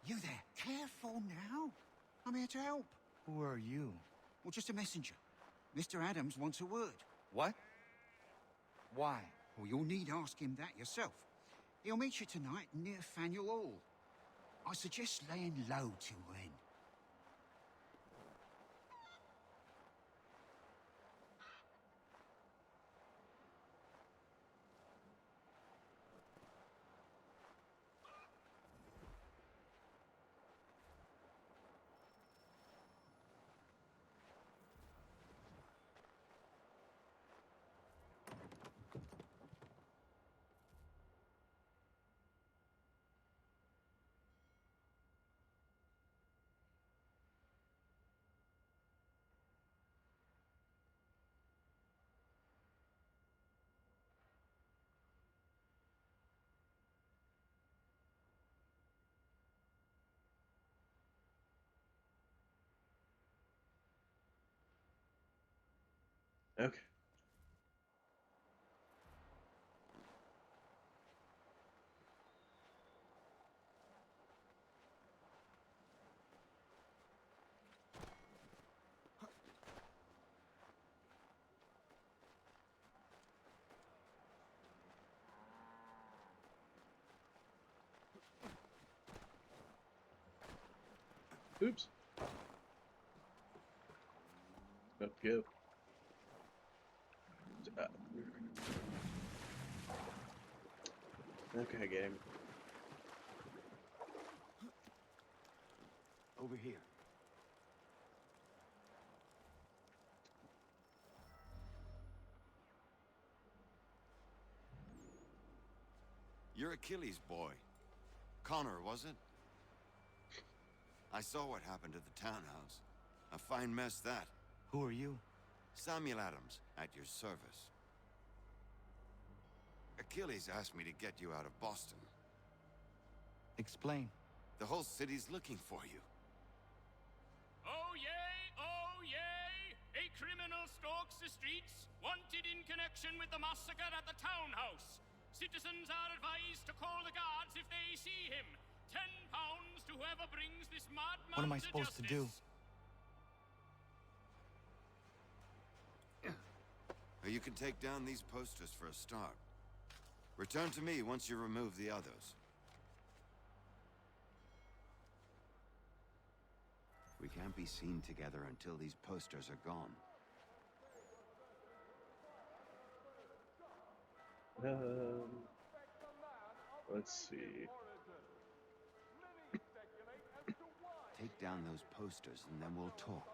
[SPEAKER 12] You there. Careful now. I'm here to help.
[SPEAKER 21] Who are you?
[SPEAKER 12] Well, just a messenger. Mr. Adams wants a word.
[SPEAKER 21] What? Why?
[SPEAKER 12] Well, you'll need ask him that yourself. He'll meet you tonight near Faneuil Hall. I suggest laying low till then.
[SPEAKER 4] Okay. Oops. Up go. Okay, game.
[SPEAKER 12] Over here.
[SPEAKER 15] You're Achilles' boy. Connor, was it? I saw what happened at the townhouse. A fine mess, that.
[SPEAKER 21] Who are you?
[SPEAKER 15] Samuel Adams, at your service. Achilles asked me to get you out of Boston.
[SPEAKER 21] Explain.
[SPEAKER 15] The whole city's looking for you.
[SPEAKER 23] Oh yay, oh yay! A criminal stalks the streets, wanted in connection with the massacre at the townhouse. Citizens are advised to call the guards if they see him. £10 to whoever brings this madman
[SPEAKER 21] What am I supposed to do?
[SPEAKER 15] You can take down these posters for a start. Return to me once you remove the others. We can't be seen together until these posters are gone.
[SPEAKER 4] Let's see.
[SPEAKER 15] Take down those posters and then we'll talk.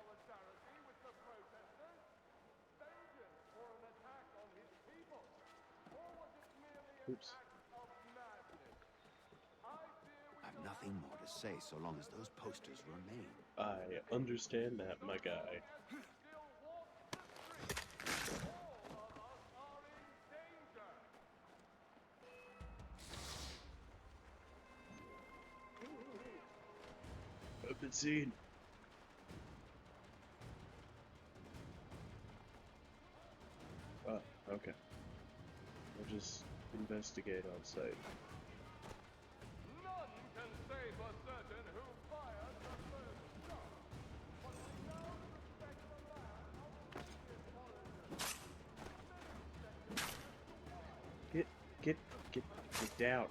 [SPEAKER 4] Oops.
[SPEAKER 15] I've nothing more to say so long as those posters remain.
[SPEAKER 4] I understand that, my guy. Open scene. Oh, okay. We'll just investigate on site.
[SPEAKER 13] None can say for certain who fired the first shot, but we know to respect the land of the
[SPEAKER 4] Get down.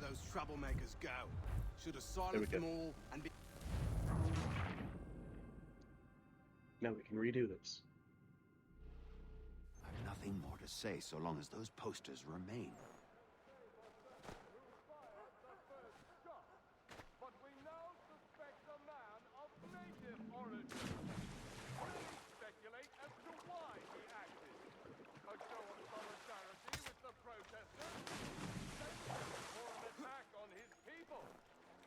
[SPEAKER 9] those troublemakers go. Should have
[SPEAKER 4] There we
[SPEAKER 9] silenced
[SPEAKER 4] go.
[SPEAKER 9] them all and be...
[SPEAKER 4] Now we can redo this.
[SPEAKER 15] I've nothing more to say so long as those posters remain.
[SPEAKER 13] But we now suspect a man of native origin. Many speculate as to why he acted. A show of solidarity with the protesters? Or an attack on his people?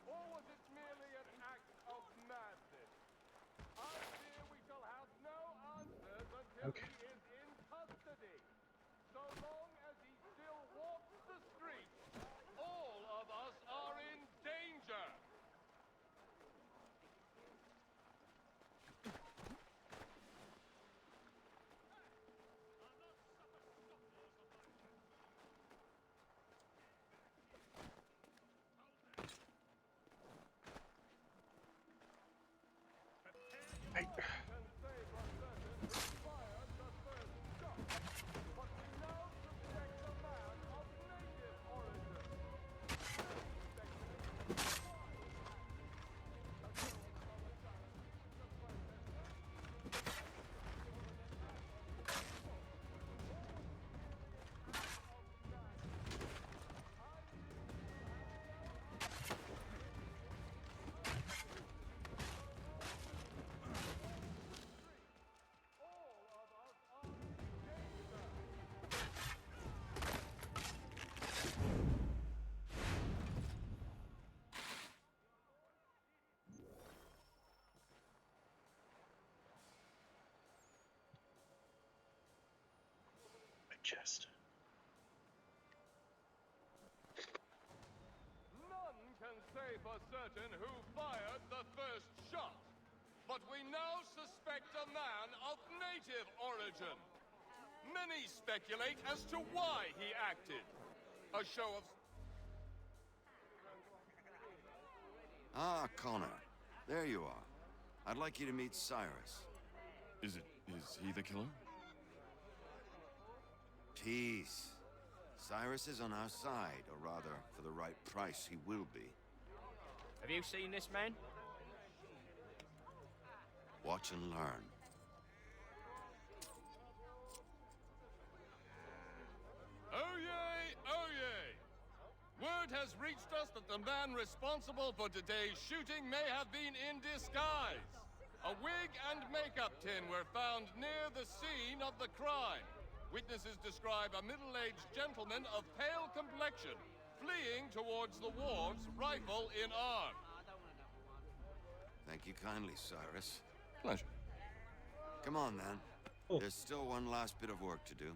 [SPEAKER 13] Or was it merely an act of madness? I fear we shall have no answers until he is in custody. So long as he still walks the streets, all of us are in danger.
[SPEAKER 4] My chest.
[SPEAKER 13] None can say for certain who fired the first shot, but we now suspect a man of native origin. Many speculate as to why he acted. A show of...
[SPEAKER 15] Ah, Connor. There you are. I'd like you to meet Cyrus.
[SPEAKER 14] Is he the killer?
[SPEAKER 15] Peace. Cyrus is on our side, or rather, for the right price, he will be.
[SPEAKER 16] Have you seen this man?
[SPEAKER 15] Watch and learn.
[SPEAKER 13] Oh yay, oh yay! Word has reached us that the man responsible for today's shooting may have been in disguise. A wig and makeup tin were found near the scene of the crime. Witnesses describe a middle-aged gentleman of pale complexion fleeing towards the wharves, rifle in arm.
[SPEAKER 15] Thank you kindly, Cyrus.
[SPEAKER 14] Pleasure.
[SPEAKER 15] Come on, then. There's still one last bit of work to do.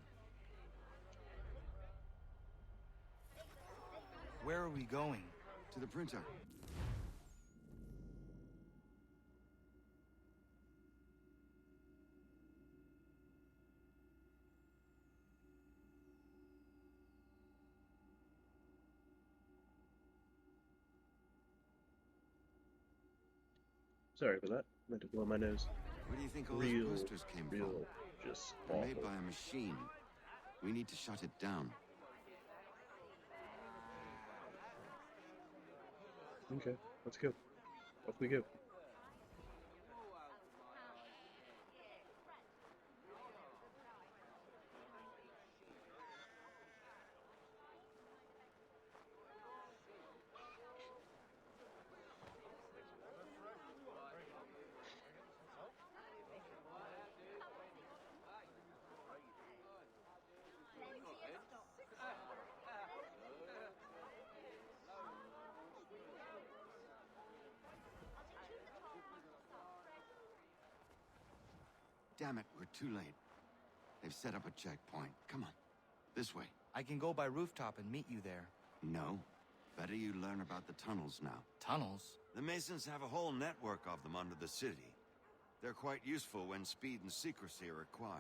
[SPEAKER 21] Where are we going?
[SPEAKER 15] To the printer.
[SPEAKER 4] Sorry for that. I had to blow my nose.
[SPEAKER 15] Where do you think all
[SPEAKER 4] Real,
[SPEAKER 15] those posters came
[SPEAKER 4] real,
[SPEAKER 15] from?
[SPEAKER 4] just
[SPEAKER 15] They're made
[SPEAKER 4] awful.
[SPEAKER 15] by a machine. We need to shut it down.
[SPEAKER 4] Okay, let's go. Off we go.
[SPEAKER 15] Damn it, we're too late. They've set up a checkpoint. Come on. This way.
[SPEAKER 21] I can go by rooftop and meet you there.
[SPEAKER 15] No. Better you learn about the tunnels now.
[SPEAKER 21] Tunnels?
[SPEAKER 15] The Masons have a whole network of them under the city. They're quite useful when speed and secrecy are required.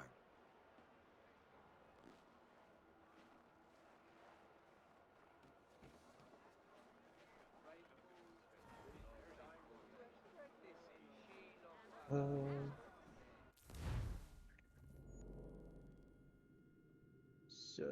[SPEAKER 4] So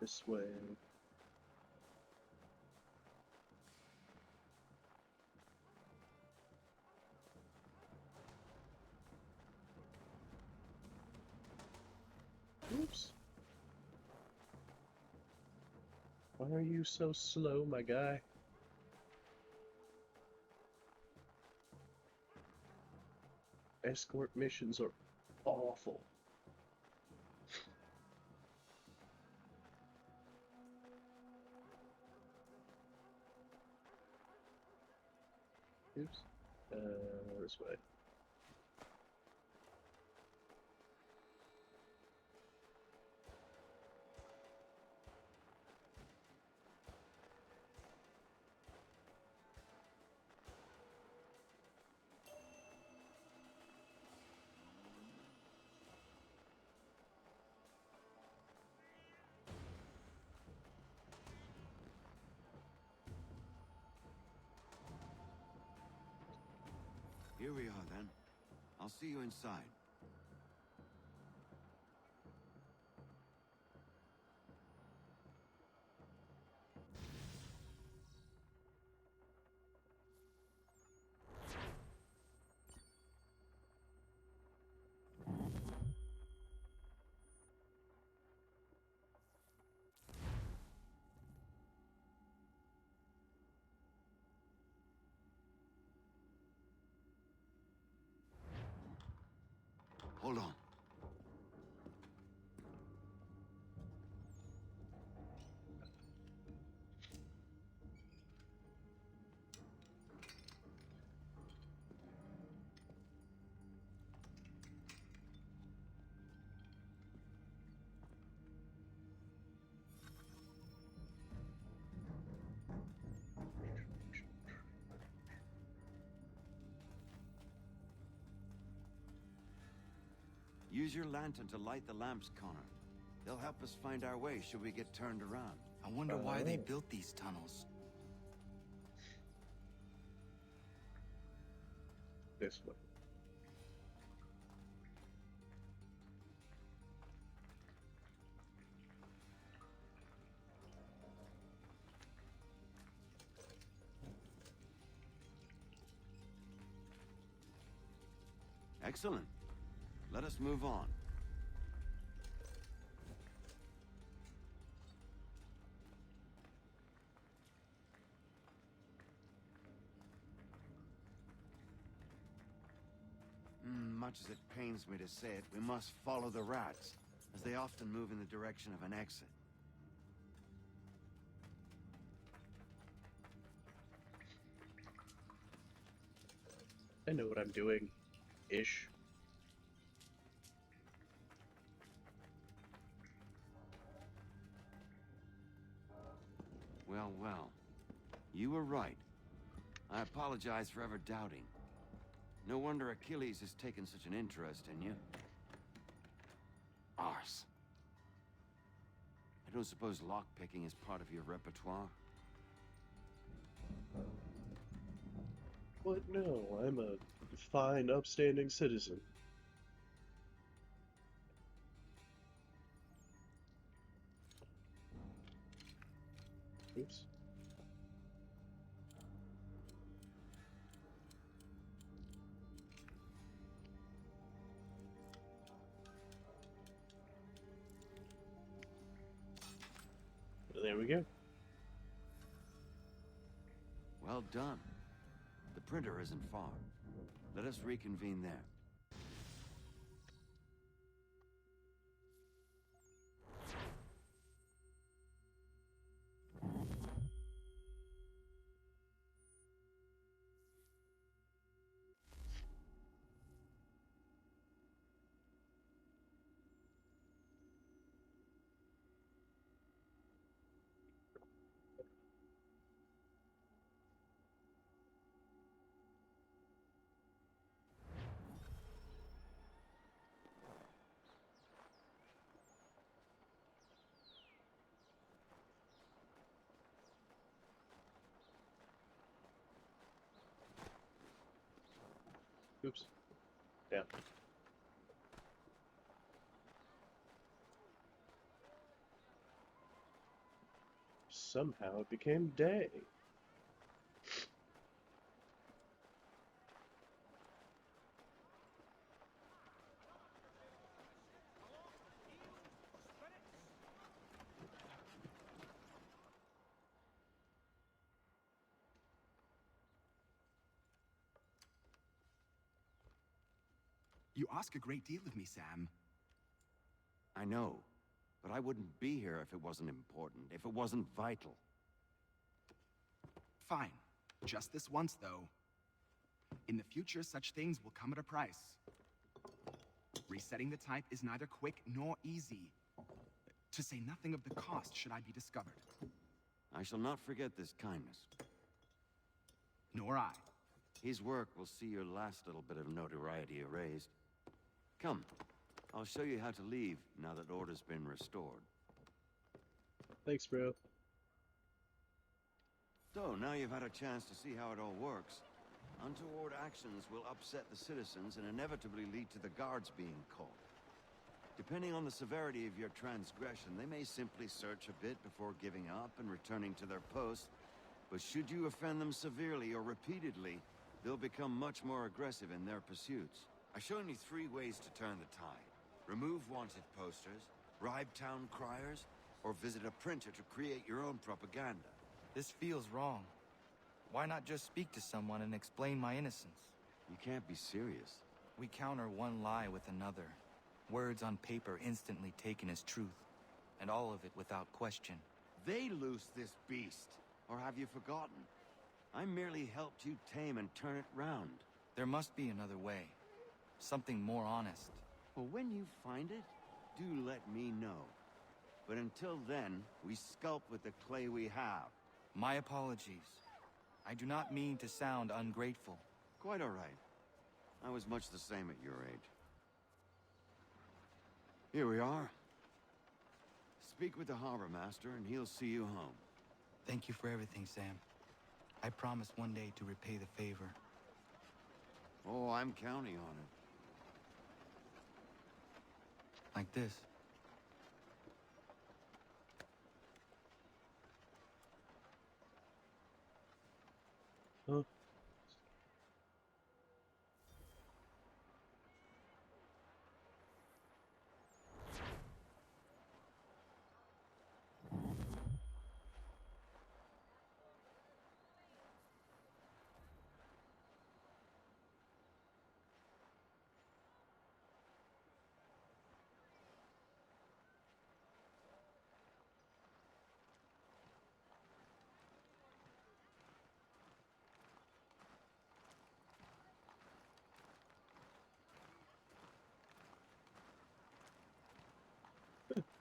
[SPEAKER 4] This way. Oops. Why are you so slow, my guy? Escort missions are awful. Oops. This way.
[SPEAKER 15] Here we are, then. I'll see you inside. Hold on. Use your lantern to light the lamps, Connor. They'll help us find our way should we get turned around.
[SPEAKER 21] I wonder why they built these tunnels.
[SPEAKER 4] This way.
[SPEAKER 15] Excellent. Let us move on. Much as it pains me to say it, we must follow the rats, as they often move in the direction of an exit.
[SPEAKER 4] I know what I'm doing. Ish.
[SPEAKER 15] Well, well. You were right. I apologize for ever doubting. No wonder Achilles has taken such an interest in you. Arse. I don't suppose lockpicking is part of your repertoire?
[SPEAKER 4] What? No, I'm a fine, upstanding citizen. Oops. There we go.
[SPEAKER 15] Well done. The printer isn't far. Let us reconvene there.
[SPEAKER 4] Oops. Down. somehow it became day.
[SPEAKER 10] You ask a great deal of me, Sam.
[SPEAKER 15] I know, but I wouldn't be here if it wasn't important, if it wasn't vital.
[SPEAKER 10] Fine. Just this once, though. In the future, such things will come at a price. Resetting the type is neither quick nor easy. To say nothing of the cost should I be discovered.
[SPEAKER 15] I shall not forget this kindness.
[SPEAKER 10] Nor I.
[SPEAKER 15] His work will see your last little bit of notoriety erased. Come, I'll show you how to leave now that order's been restored.
[SPEAKER 4] Thanks, bro.
[SPEAKER 15] So, now you've had a chance to see how it all works. Untoward actions will upset the citizens and inevitably lead to the guards being called. Depending on the severity of your transgression, they may simply search a bit before giving up and returning to their posts. But should you offend them severely or repeatedly, they'll become much more aggressive in their pursuits. I've shown you 3 ways to turn the tide. Remove wanted posters, bribe town criers, or visit a printer to create your own propaganda.
[SPEAKER 21] This feels wrong. Why not just speak to someone and explain my innocence?
[SPEAKER 15] You can't be serious.
[SPEAKER 21] We counter one lie with another. Words on paper instantly taken as truth. And all of it without question.
[SPEAKER 15] They loose this beast. Or have you forgotten? I merely helped you tame and turn it round.
[SPEAKER 21] There must be another way. Something more honest.
[SPEAKER 15] Well, when you find it, do let me know. But until then, we sculpt with the clay we have.
[SPEAKER 21] My apologies. I do not mean to sound ungrateful.
[SPEAKER 15] Quite all right. I was much the same at your age. Here we are. Speak with the harbor master and he'll see you home.
[SPEAKER 21] Thank you for everything, Sam. I promise one day to repay the favor.
[SPEAKER 15] Oh, I'm counting on it.
[SPEAKER 21] Like this.
[SPEAKER 4] Huh?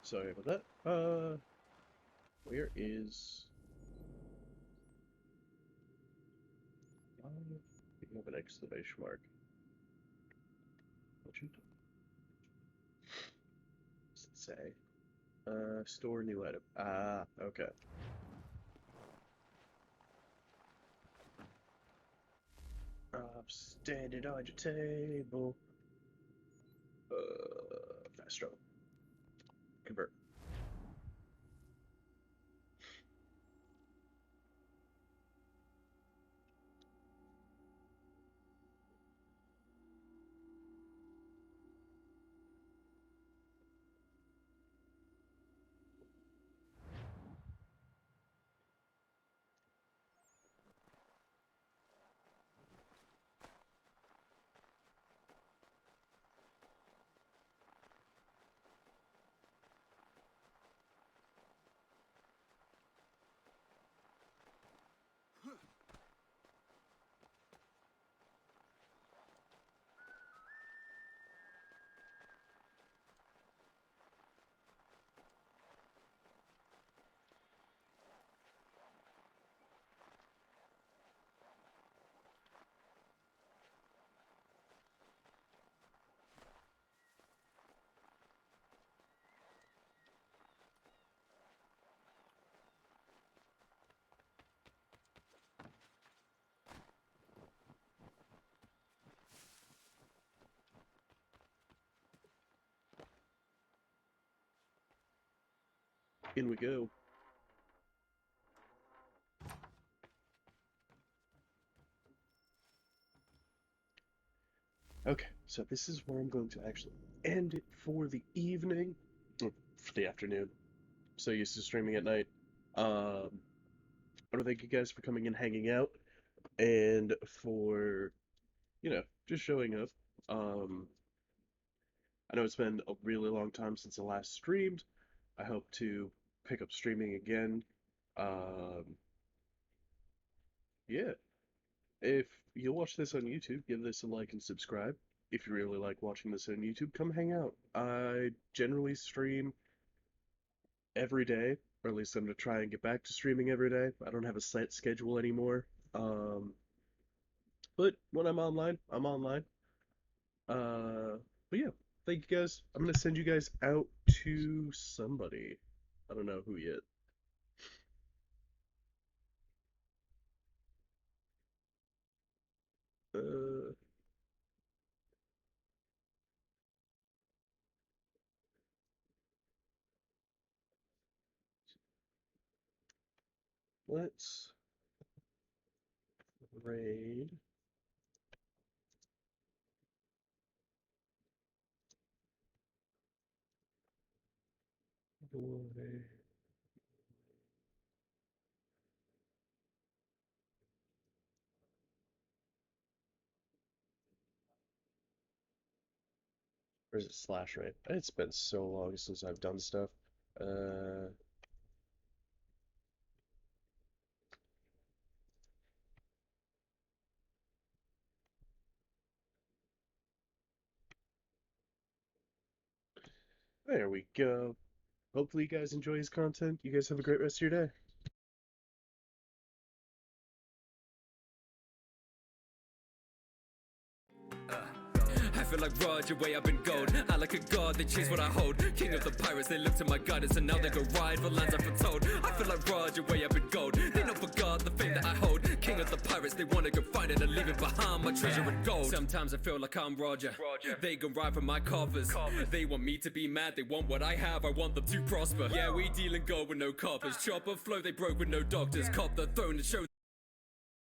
[SPEAKER 4] Sorry about that. Where is... We have an exclamation mark. What does it say? Store new item. Ah, okay. Standing on your table. Fast travel. Convert. In we go. Okay, so this is where I'm going to actually end it for the evening, or for the afternoon. So used to streaming at night. I want to thank you guys for coming and hanging out, and for, just showing up. I know it's been a really long time since I last streamed. I hope to pick up streaming again. Yeah. If you watch this on YouTube, give this a like and subscribe. If you really like watching this on YouTube, come hang out. I generally stream every day, or at least I'm going to try and get back to streaming every day. I don't have a set schedule anymore. But when I'm online, I'm online. But yeah, thank you guys. I'm going to send you guys out to somebody. I don't know who yet. Let's raid. Or is it slash raid? It's been so long since I've done stuff. There we go. Hopefully you guys enjoy his content. You guys have a great rest of your day.
[SPEAKER 1] I feel like Roger, way up in gold. I like a god, they chase what I hold. King of the pirates, they look to my guidance, and now they go ride for lands I've foretold. I feel like Roger, way up in gold. They know for God the fame that I hold. King of the pirates, they wanna go find it and leave it behind, my treasure and gold. Sometimes I feel like I'm Roger. They go ride for my coffers. They want me to be mad, they want what I have, I want them to prosper. Yeah, we deal in gold with no coppers. Chopper flow, they broke with no doctors. Cop the throne and show